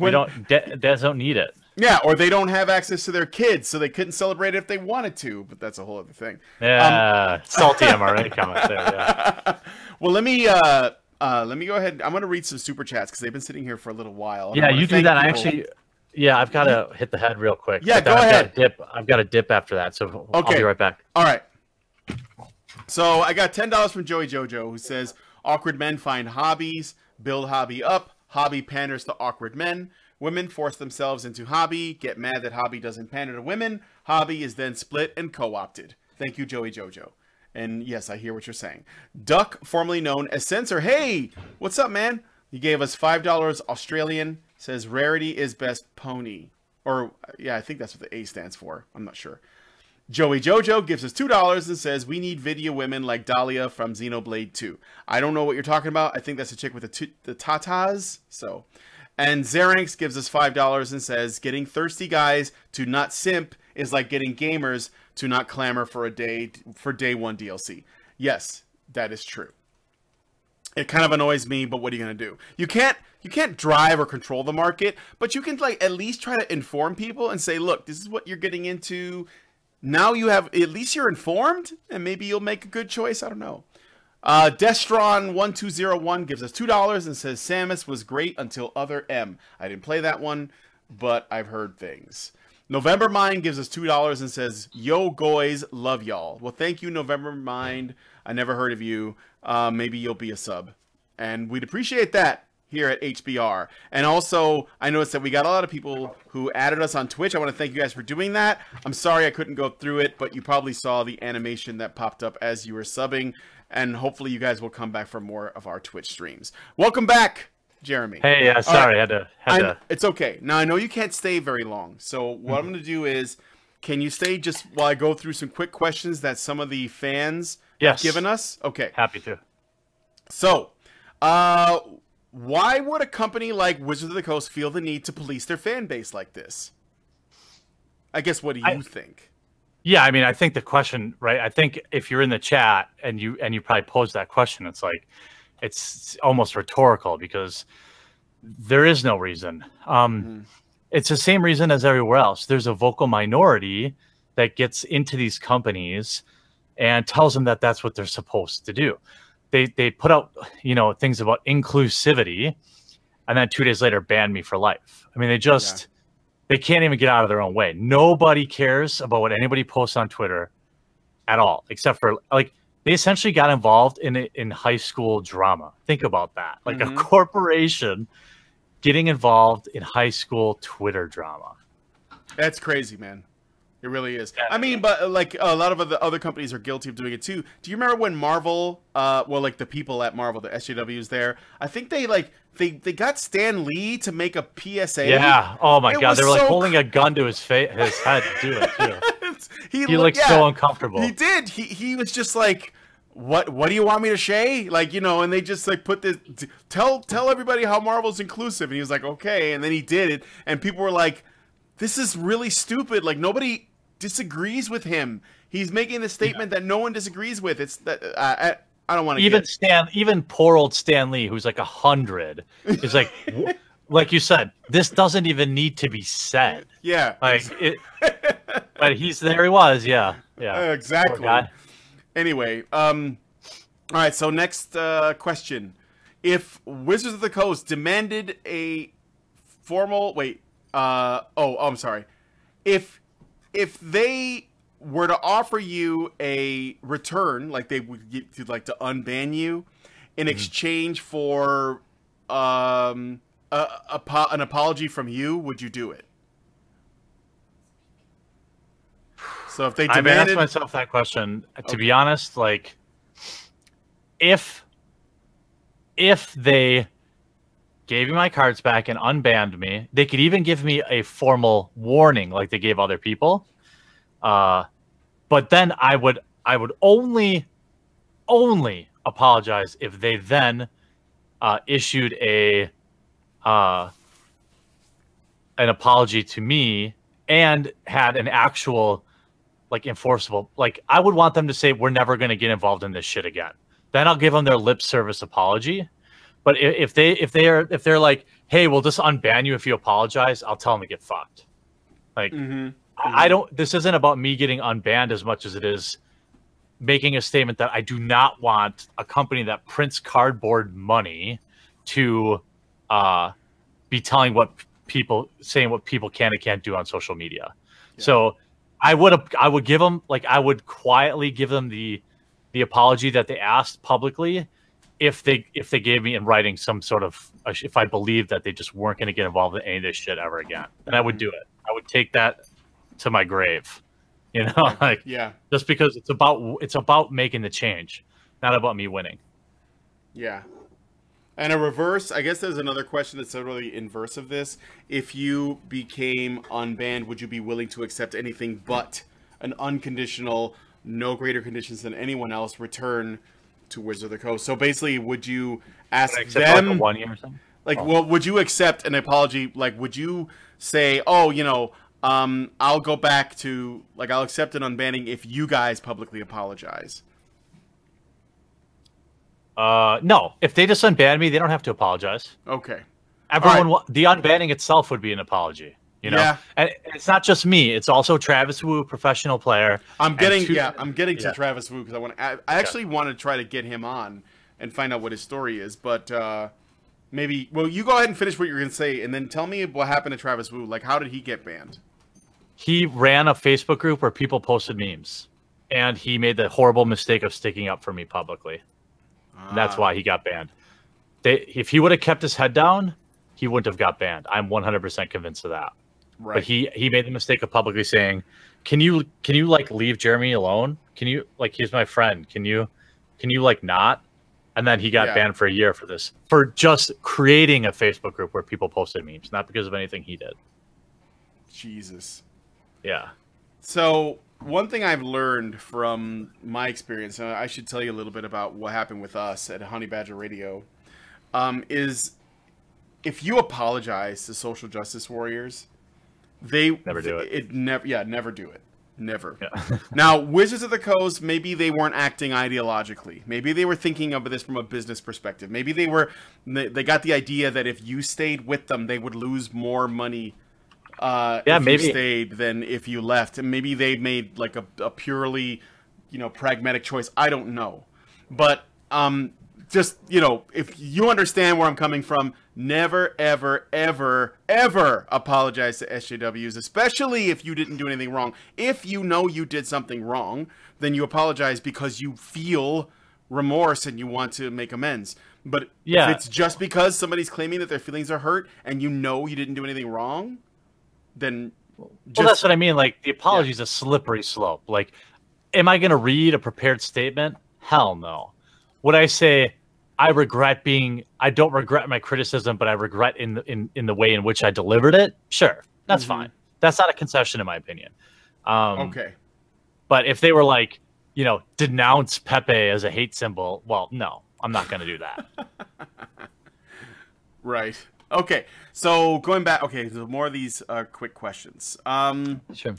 Dads don't need it. Yeah, or they don't have access to their kids, so they couldn't celebrate it if they wanted to. But that's a whole other thing. Yeah, salty MRA comment there. Yeah. Well, let me go ahead. I'm going to read some super chats because they've been sitting here for a little while. Yeah, you do that. I've got to hit the head real quick. Yeah, go ahead. I've got a dip after that, so I'll be right back. All right. So I got $10 from Joey Jojo, who says, awkward men find hobbies, build hobby up, hobby panders to awkward men. Women force themselves into hobby, get mad that hobby doesn't pander to women. Hobby is then split and co-opted. Thank you, Joey Jojo. And yes, I hear what you're saying. Duck, formerly known as Censor. Hey, what's up, man? He gave us $5 Australian. Says rarity is best pony. Or, yeah, I think that's what the A stands for. I'm not sure. Joey Jojo gives us $2 and says, we need video women like Dahlia from Xenoblade 2. I don't know what you're talking about. I think that's a chick with the tatas. So... And Xeranx gives us $5 and says, getting thirsty guys to not simp is like getting gamers to not clamor for day one DLC. Yes, that is true. It kind of annoys me, but what are you going to do? You can't drive or control the market, but you can like at least try to inform people and say, look, this is what you're getting into. now you have, at least you're informed, and maybe you'll make a good choice. I don't know. Destron1201 gives us $2 and says, Samus was great until other M. I didn't play that one, but I've heard things. November Mind gives us $2 and says, yo, goys, love y'all. Well, thank you, November Mind. I never heard of you. Maybe you'll be a sub. And we'd appreciate that here at HBR. And also, I noticed that we got a lot of people who added us on Twitch. I want to thank you guys for doing that. I'm sorry I couldn't go through it, but you probably saw the animation that popped up as you were subbing. And hopefully you guys will come back for more of our Twitch streams. Welcome back, Jeremy. Hey, yeah, sorry, right. I had to. It's okay. Now, I know you can't stay very long. So what I'm going to do is, can you stay just while I go through some quick questions that some of the fans have given us? Okay. Happy to. So, why would a company like Wizards of the Coast feel the need to police their fan base like this? I guess, what do you think? Yeah, I mean, I think the question, right? I think if you're in the chat and you probably posed that question, it's like, it's almost rhetorical because there is no reason. It's the same reason as everywhere else. There's a vocal minority that gets into these companies and tells them that that's what they're supposed to do. They put out, you know, things about inclusivity, and then 2 days later ban me for life. I mean, they just they can't even get out of their own way. Nobody cares about what anybody posts on Twitter at all, except for, like, they essentially got involved in high school drama. Think about that. Like a corporation getting involved in high school Twitter drama. That's crazy, man. It really is. I mean, but like a lot of the other companies are guilty of doing it too. Do you remember when Marvel, well, like the people at Marvel, the SJWs there, I think they got Stan Lee to make a PSA. Yeah. Oh my God. They were like holding a gun to his head to do it too. He looked so uncomfortable. He did. He was just like, what do you want me to say? Like, you know, and they just like put this, tell everybody how Marvel's inclusive. And he was like, okay. And then he did it. And people were like, this is really stupid. Like, nobody disagrees with him. He's making the statement that no one disagrees with. It's that I don't want to even poor old Stan Lee, who's like 100, is like, like you said, this doesn't even need to be said. Yeah. Like it, but there he was. Yeah. Exactly. Anyway, all right. So next question: if Wizards of the Coast demanded a formal I'm sorry. If they were to offer you a return, like they would like to unban you in exchange for an apology from you, would you do it? So if they demanded, I've asked myself that question. To be honest, like if they gave me my cards back and unbanned me, they could even give me a formal warning like they gave other people. But then I would only apologize if they then issued an apology to me and had an actual like enforceable, like I would want them to say, we're never going to get involved in this shit again. Then I'll give them their lip service apology. But if they're like, hey, we'll just unban you if you apologize, I'll tell them to get fucked. Like, I don't. This isn't about me getting unbanned as much as it is making a statement that I do not want a company that prints cardboard money to be telling saying what people can and can't do on social media. Yeah. So I would give them, like, I would quietly give them the apology that they asked publicly. If they gave me in writing some sort of, if I believed that they just weren't going to get involved in any of this shit ever again, then I would do it. I would take that to my grave, you know, like, yeah, just because it's about making the change, not about me winning. Yeah. And a reverse, I guess there's another question that's totally inverse of this. If you became unbanned, would you be willing to accept anything but an unconditional, no greater conditions than anyone else return to Wizards of the Coast? So basically, would you ask them, like a 1 year or something? Like, well, would you accept an apology? Like, would you say, oh, you know, I'll go back to, like, I'll accept an unbanning if you guys publicly apologize? No. If they just unban me, they don't have to apologize. Okay. Everyone, the unbanning itself would be an apology. You know, Yeah. and it's not just me; it's also Travis Wu, professional player. I'm getting to to Travis Wu because I actually want to try to get him on and find out what his story is, but maybe you go ahead and finish what you're gonna say, and then tell me what happened to Travis Wu. Like, how did he get banned? He ran a Facebook group where people posted memes, and he made the horrible mistake of sticking up for me publicly. And that's why he got banned. If he would have kept his head down, he wouldn't have got banned. I'm 100% convinced of that. Right. But he made the mistake of publicly saying, "Can you like leave Jeremy alone? Can you like he's my friend? Can you like not?" And then he got banned for a year for this, for just creating a Facebook group where people posted memes, not because of anything he did. Jesus. Yeah. So one thing I've learned from my experience, and I should tell you a little bit about what happened with us at Honey Badger Radio, is if you apologize to social justice warriors, they never do it. Never do it. Never. Yeah. Now, Wizards of the Coast, maybe they weren't acting ideologically. Maybe they were thinking of this from a business perspective. Maybe they got the idea that if you stayed with them, they would lose more money if you stayed than if you left. And maybe they made like a purely, pragmatic choice. I don't know. But just, if you understand where I'm coming from, never, ever, ever, ever apologize to SJWs, especially if you didn't do anything wrong. If you know you did something wrong, then you apologize because you feel remorse and you want to make amends. But if it's just because somebody's claiming that their feelings are hurt and you know you didn't do anything wrong, then that's what I mean. Like, the apology is a slippery slope. Like, am I going to read a prepared statement? Hell no. Would I say I don't regret my criticism, but I regret in the way in which I delivered it? Sure, that's fine. That's not a concession in my opinion. Okay. But if they were like, denounce Pepe as a hate symbol, well, no, I'm not going to do that. Right. Okay. So going back, so more of these quick questions. Sure.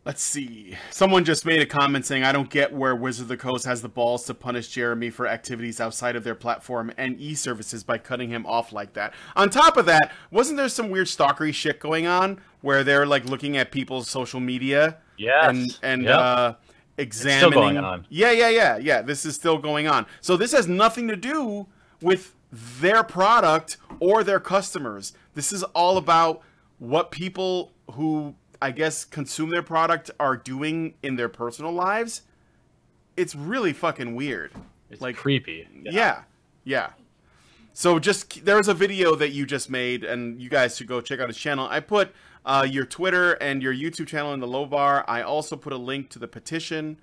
Let's see. Someone just made a comment saying, I don't get where Wizard of the Coast has the balls to punish Jeremy for activities outside of their platform and e-services by cutting him off like that. On top of that, wasn't there some weird stalkery shit going on where they're like looking at people's social media? Yes. And examining. It's still going on. Yeah. This is still going on. So this has nothing to do with their product or their customers. This is all about what people who, I guess, consume their product are doing in their personal lives. It's really fucking weird. It's like creepy. Yeah. So there's a video that you just made, and you guys should go check out his channel. I put your Twitter and your YouTube channel in the low bar. I also put a link to the petition,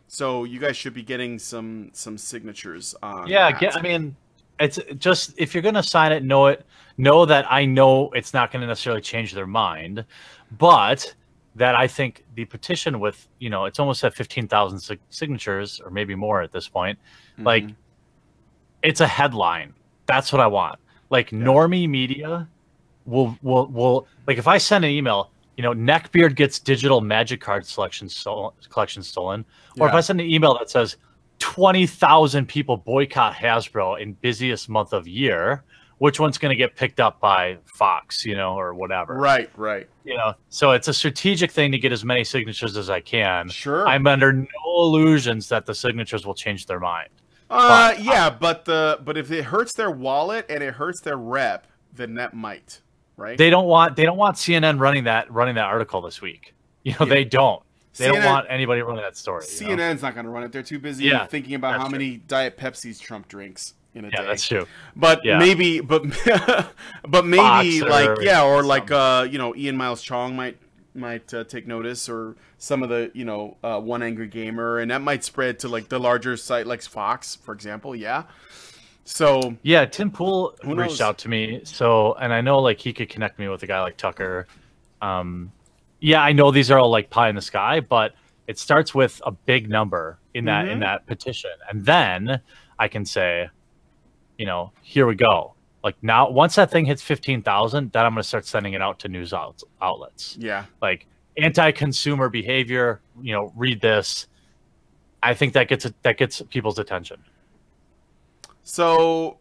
so you guys should be getting some signatures on. Yeah, I mean, it's just, if you're gonna sign it, know that I know it's not gonna necessarily change their mind, but that I think the petition with, it's almost at 15,000 signatures or maybe more at this point. Like, it's a headline. That's what I want. Like, normie media will like, if I send an email, Neckbeard gets digital magic card collection stolen, or if I send an email that says 20,000 people boycott Hasbro in busiest month of year, which one's going to get picked up by Fox, or whatever. Right. So it's a strategic thing to get as many signatures as I can. Sure. I'm under no illusions that the signatures will change their mind. But if it hurts their wallet and it hurts their rep, then that might, right? They don't want CNN running that article this week. They don't. They don't want anybody running that story. CNN's not going to run it. They're too busy thinking about how many Diet Pepsis Trump drinks in a day. Yeah, that's true. But maybe, but maybe Fox like Ian Miles Chong might take notice, or some of the One Angry Gamer, and that might spread to like the larger site like Fox, for example. Yeah. So yeah, Tim Pool reached out to me. So, and I know like he could connect me with a guy like Tucker. Yeah, I know these are all like pie in the sky, but it starts with a big number in that petition, and then I can say, here we go. Like, now, once that thing hits 15,000, then I'm going to start sending it out to news outlets. Yeah. Like, anti-consumer behavior, read this. I think that gets people's attention. So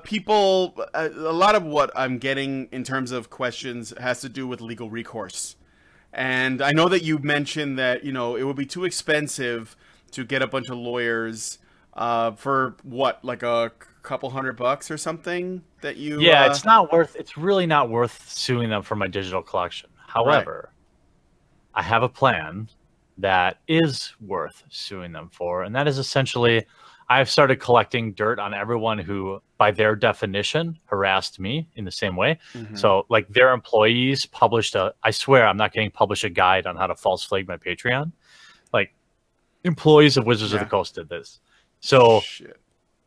people, a lot of what I'm getting in terms of questions has to do with legal recourse. And I know that you mentioned that, you know, it would be too expensive to get a bunch of lawyers for what, like a couple $100 or something that you... Yeah, it's really not worth suing them for my digital collection. However, I have a plan that is worth suing them for, and that is essentially I've started collecting dirt on everyone who, by their definition, harassed me in the same way. So, like, their employees published I swear I'm not kidding, published a guide on how to false flag my Patreon. Like, employees of Wizards of the Coast did this. So,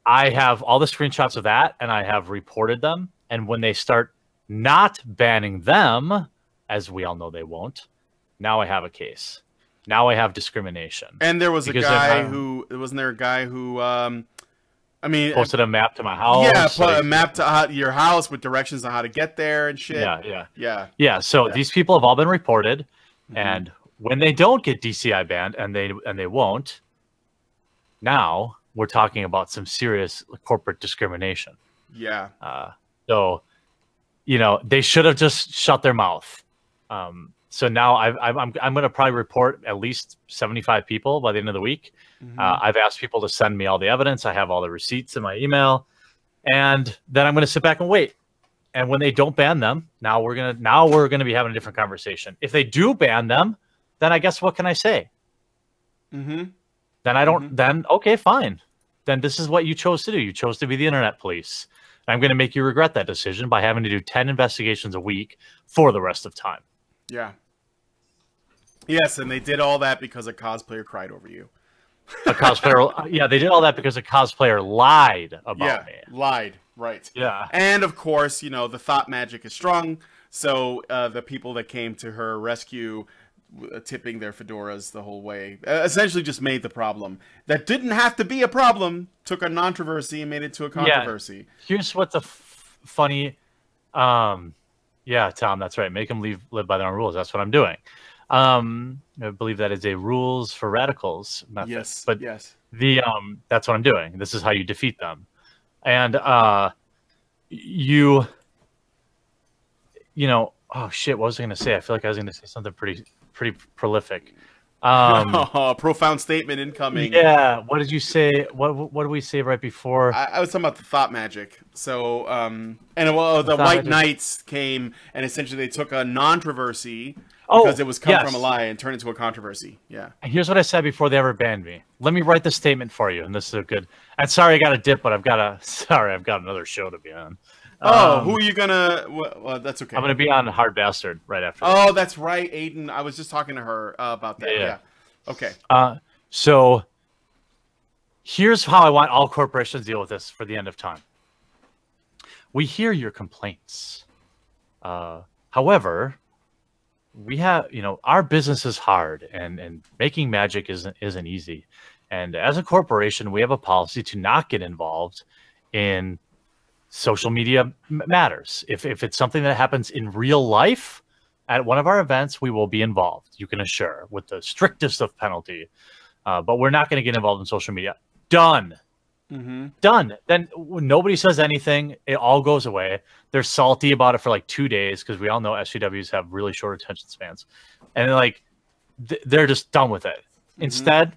I have all the screenshots of that, and I have reported them. And when they start not banning them, as we all know they won't, now I have a case. Now I have discrimination. And there was a guy who, wasn't there a guy who, I mean, posted a map to my house. Yeah, put a map to your house with directions on how to get there and shit. Yeah. So these people have all been reported, and when they don't get DCI banned, and they won't, now we're talking about some serious corporate discrimination. Yeah. So, you know, they should have just shut their mouth. So now I'm going to probably report at least 75 people by the end of the week. I've asked people to send me all the evidence. I have all the receipts in my email, and then I'm going to sit back and wait. And when they don't ban them, now we're gonna be having a different conversation. If they do ban them, then I guess what can I say? Then I don't. Then okay, fine. Then this is what you chose to do. You chose to be the internet police. And I'm going to make you regret that decision by having to do 10 investigations a week for the rest of time. Yeah. Yes, and they did all that because a cosplayer cried over you. A cosplayer, yeah, they did all that because a cosplayer lied about me. Lied, right. Yeah. And, of course, you know, the thought magic is strong, so the people that came to her rescue, tipping their fedoras the whole way, essentially just made the problem. That didn't have to be a problem, took a controversy and made it to a controversy. Yeah. Here's what's a funny... Yeah, Tom, that's right. Make them live by their own rules. That's what I'm doing. I believe that is a rules for radicals method. Yes, but yes. That's what I'm doing. This is how you defeat them. And you know, oh shit, what was I going to say? I feel like I was going to say something pretty prolific. Profound statement incoming. Yeah. What did you say? What did we say right before? I was talking about the thought magic. So, the White Knights came and essentially they took a non-controversy because it was come from a lie and turned into a controversy. Yeah. And here's what I said before they ever banned me. Let me write the statement for you, and this is a good. And sorry, I got a dip, but I've got another show to be on. Who are you gonna? Well, that's okay. I'm gonna be on Hard Bastard right after. Oh, that's right, Aiden. I was just talking to her about that. Yeah. Okay. So here's how I want all corporations to deal with this for the end of time. We hear your complaints. However, we have, you know, our business is hard, and making magic isn't easy. And as a corporation, we have a policy to not get involved in social media matters. If it's something that happens in real life at one of our events, we will be involved, you can assure, with the strictest of penalty. But we're not going to get involved in social media. Done. Done. Then nobody says anything. It all goes away. They're salty about it for like 2 days because we all know SJWs have really short attention spans. And like they're just done with it. Instead,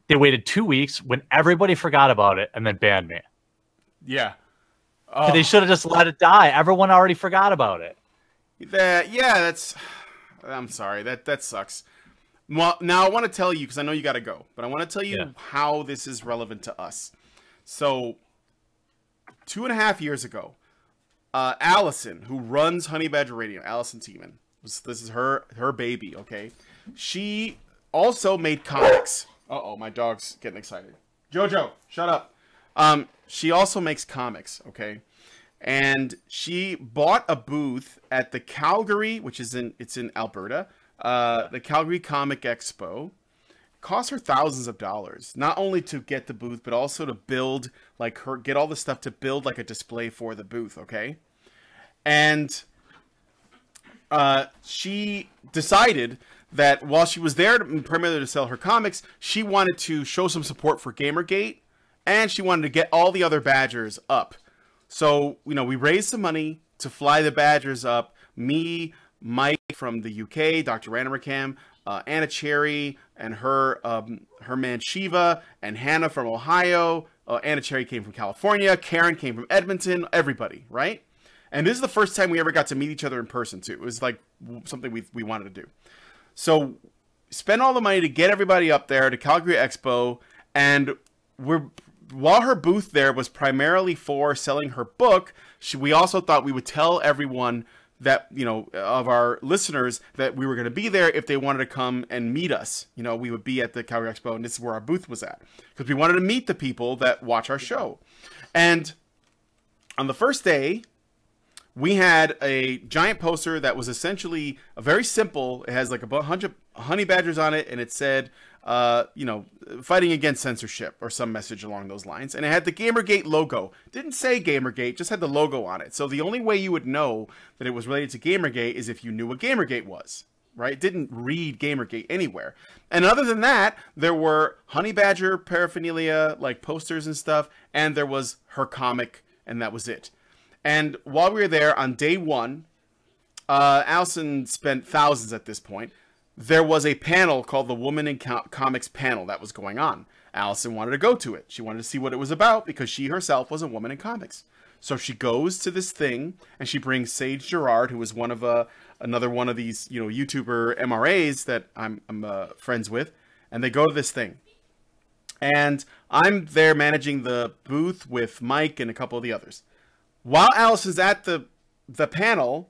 they waited 2 weeks when everybody forgot about it and then banned me. Yeah. They should have just let it die. Everyone already forgot about it. I'm sorry. That sucks. Well, now I want to tell you, because I know you got to go, but I want to tell you how this is relevant to us. So 2.5 years ago, Allison, who runs Honey Badger Radio, Allison Tiemann, this is her baby, okay? She also made comics. Uh-oh, my dog's getting excited. Jojo, shut up. She also makes comics, okay? And she bought a booth at the Calgary, which is in Alberta, the Calgary Comic Expo. Cost her thousands of dollars, not only to get the booth, but also to build, get all the stuff to build like a display for the booth, okay? And she decided that while she was there primarily to sell her comics, she wanted to show some support for Gamergate and she wanted to get all the other Badgers up. So, you know, we raised some money to fly the Badgers up. Me, Mike from the UK, Dr. Ranamakam, Anna Cherry, and her man Shiva, and Hannah from Ohio. Anna Cherry came from California. Karen came from Edmonton. Everybody, right? And this is the first time we ever got to meet each other in person, too. It was like something we wanted to do. So, spend all the money to get everybody up there to Calgary Expo, and while her booth there was primarily for selling her book, we also thought we would tell everyone that, you know, of our listeners that we were going to be there if they wanted to come and meet us. You know, we would be at the Calgary Expo, and this is where our booth was at, because we wanted to meet the people that watch our show. And on the first day, we had a giant poster that was essentially very simple. It has like a bunch of honey badgers on it, and it said, you know, fighting against censorship or some message along those lines. And it had the Gamergate logo. Didn't say Gamergate, just had the logo on it. So the only way you would know that it was related to Gamergate is if you knew what Gamergate was, right? It didn't read Gamergate anywhere. And other than that, there were honey badger paraphernalia, like posters and stuff, and there was her comic, and that was it. And while we were there on day one, Allison spent thousands at this point. There was a panel called the Woman in Comics panel that was going on. Allison wanted to go to it. She wanted to see what it was about because she herself was a woman in comics. So she goes to this thing, and she brings Sage Gerard, who was one of another one of these, you know, YouTuber MRAs that I'm friends with, and they go to this thing. And I'm there managing the booth with Mike and a couple of the others. While Allison's at the panel,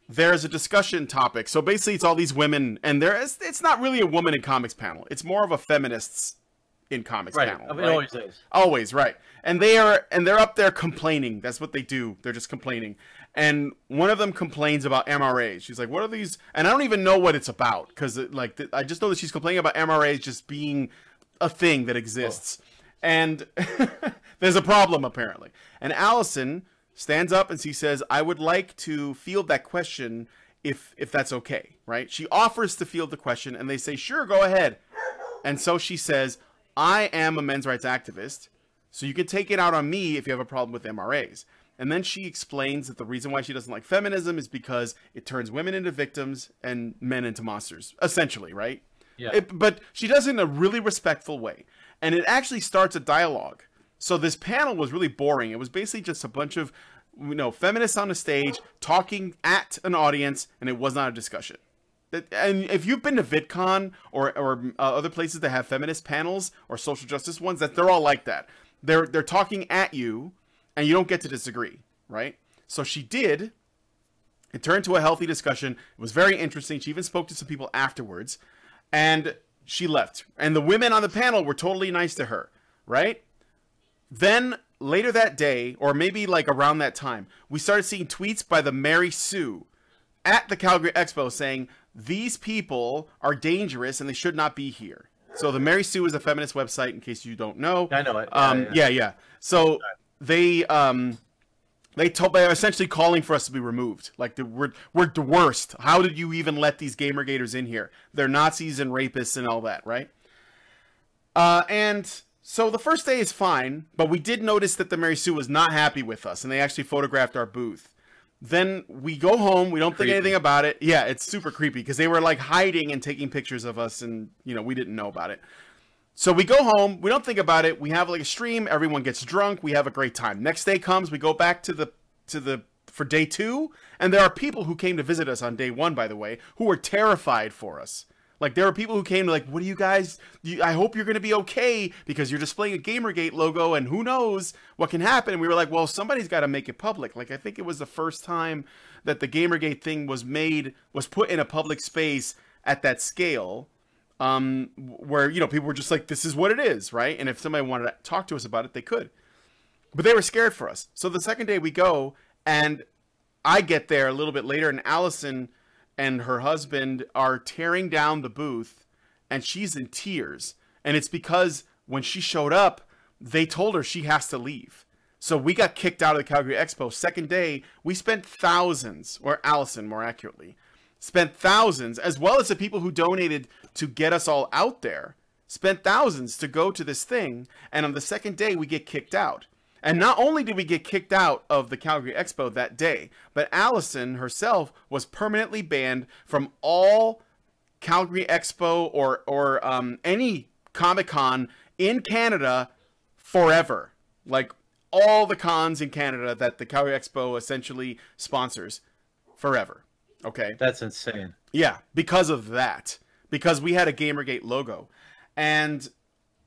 there's a discussion topic. So basically, it's all these women, and it's not really a woman in comics panel. It's more of a feminists in comics panel. Right, it always is. Always, right. And they're up there complaining. That's what they do. They're just complaining. And one of them complains about MRAs. She's like, "What are these?" And I don't even know what it's about, because I just know that she's complaining about MRAs just being a thing that exists. Oh. And there's a problem apparently. And Allison stands up and she says, "I would like to field that question if that's okay," right? She offers to field the question, and they say, "Sure, go ahead." And so she says, "I am a men's rights activist, so you can take it out on me if you have a problem with MRAs." And then she explains that the reason why she doesn't like feminism is because it turns women into victims and men into monsters, essentially, right? Yeah. But she does it in a really respectful way. And it actually starts a dialogue. So this panel was really boring. It was basically just a bunch of, you know, feminists on a stage talking at an audience, and it was not a discussion. And if you've been to VidCon or other places that have feminist panels or social justice ones, that they're all like that. They're talking at you, and you don't get to disagree, right? So she did. It turned to a healthy discussion. It was very interesting. She even spoke to some people afterwards, and she left. And the women on the panel were totally nice to her, right? Then later that day, or maybe like around that time, we started seeing tweets by the Mary Sue at the Calgary Expo saying, "These people are dangerous and they should not be here." So the Mary Sue is a feminist website, in case you don't know. I know it. Yeah. So they're essentially calling for us to be removed. Like, we're the worst. How did you even let these Gamergaters in here? They're Nazis and rapists and all that, right? And so the first day is fine, but we did notice that the Mary Sue was not happy with us, and they actually photographed our booth. Then we go home. We don't think anything about it. Yeah, it's super creepy because they were like hiding and taking pictures of us, and you know, we didn't know about it. So we go home. We don't think about it. We have like a stream. Everyone gets drunk. We have a great time. Next day comes. We go back for day 2, and there are people who came to visit us on day 1, by the way, who were terrified for us. Like, there were people who came to like, "What do you guys, I hope you're going to be okay because you're displaying a Gamergate logo and who knows what can happen." And we were like, well, somebody's got to make it public. Like, I think it was the first time that the Gamergate thing was put in a public space at that scale, where, you know, people were just like, this is what it is, right? And if somebody wanted to talk to us about it, they could. But they were scared for us. So the second day we go, and I get there a little bit later, and Allison and her husband are tearing down the booth, and she's in tears. And it's because when she showed up, they told her she has to leave. So we got kicked out of the Calgary Expo. Second day, we spent thousands, or Allison more accurately, spent thousands, as well as the people who donated to get us all out there. spent thousands to go to this thing, and on the second day we get kicked out. And not only did we get kicked out of the Calgary Expo that day, but Allison herself was permanently banned from all Calgary Expo or any Comic-Con in Canada forever. Like all the cons in Canada that the Calgary Expo essentially sponsors forever. Okay? That's insane. Yeah, because of that. Because we had a Gamergate logo. And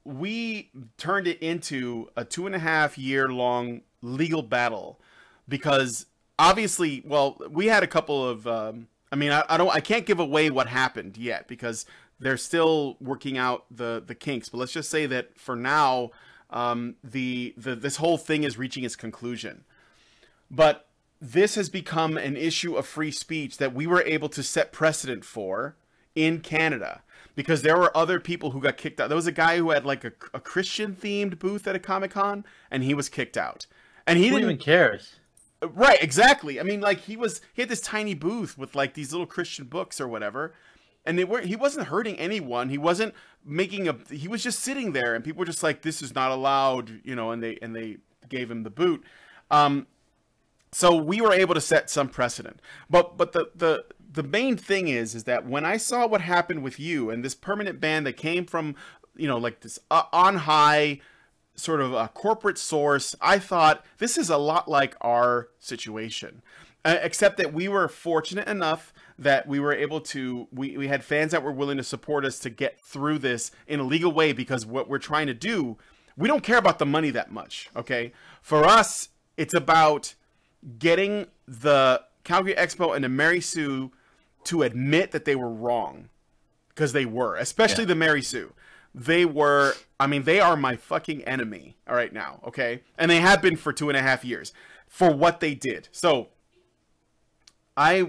we turned it into a 2.5-year long legal battle because obviously, well, we had a couple of, I mean, I can't give away what happened yet because they're still working out the kinks, but let's just say that for now, this whole thing is reaching its conclusion. But this has become an issue of free speech that we were able to set precedent for in Canada. Because there were other people who got kicked out. There was a guy who had like a Christian-themed booth at a Comic-Con, and he was kicked out. And he Who even cares? Right, exactly. I mean, like he had this tiny booth with like these little Christian books or whatever, and he wasn't hurting anyone. He wasn't he was just sitting there, and people were just like, "This is not allowed," you know. And they gave him the boot. So we were able to set some precedent. But the main thing is that when I saw what happened with you and this permanent ban that came from, you know, like this on high sort of a corporate source, I thought this is a lot like our situation, except that we were fortunate enough that we were able to, we had fans that were willing to support us to get through this in a legal way, because what we're trying to do, we don't care about the money that much. Okay. For us, it's about getting the Calgary Expo and the Mary Sue to admit that they were wrong, because they were, especially the Mary Sue. They were, I mean, they are my fucking enemy right now, okay? And they have been for 2.5 years for what they did. So,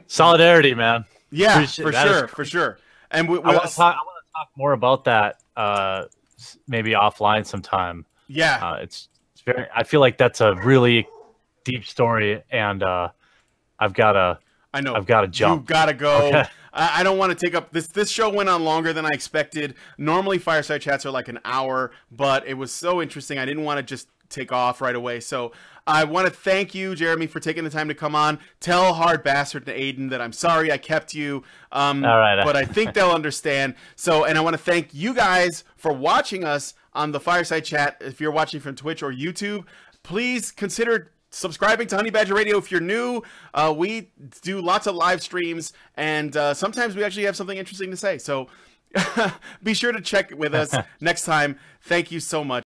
solidarity, man. Yeah, for sure. And I want to talk more about that maybe offline sometime. Yeah. It's very, I feel like that's a really deep story, and I've got to jump. You gotta go. Okay. I don't want to take up this show went on longer than I expected. Normally Fireside Chats are like an hour, but it was so interesting I didn't want to just take off right away. So I want to thank you, Jeremy, for taking the time to come on. Tell Hard Bastard and Aiden that I'm sorry I kept you. All right. But I think they'll understand. So, and I want to thank you guys for watching us on the Fireside Chat. If you're watching from Twitch or YouTube, please consider subscribing to Honey Badger Radio if you're new. We do lots of live streams, and sometimes we actually have something interesting to say. So be sure to check with us next time. Thank you so much.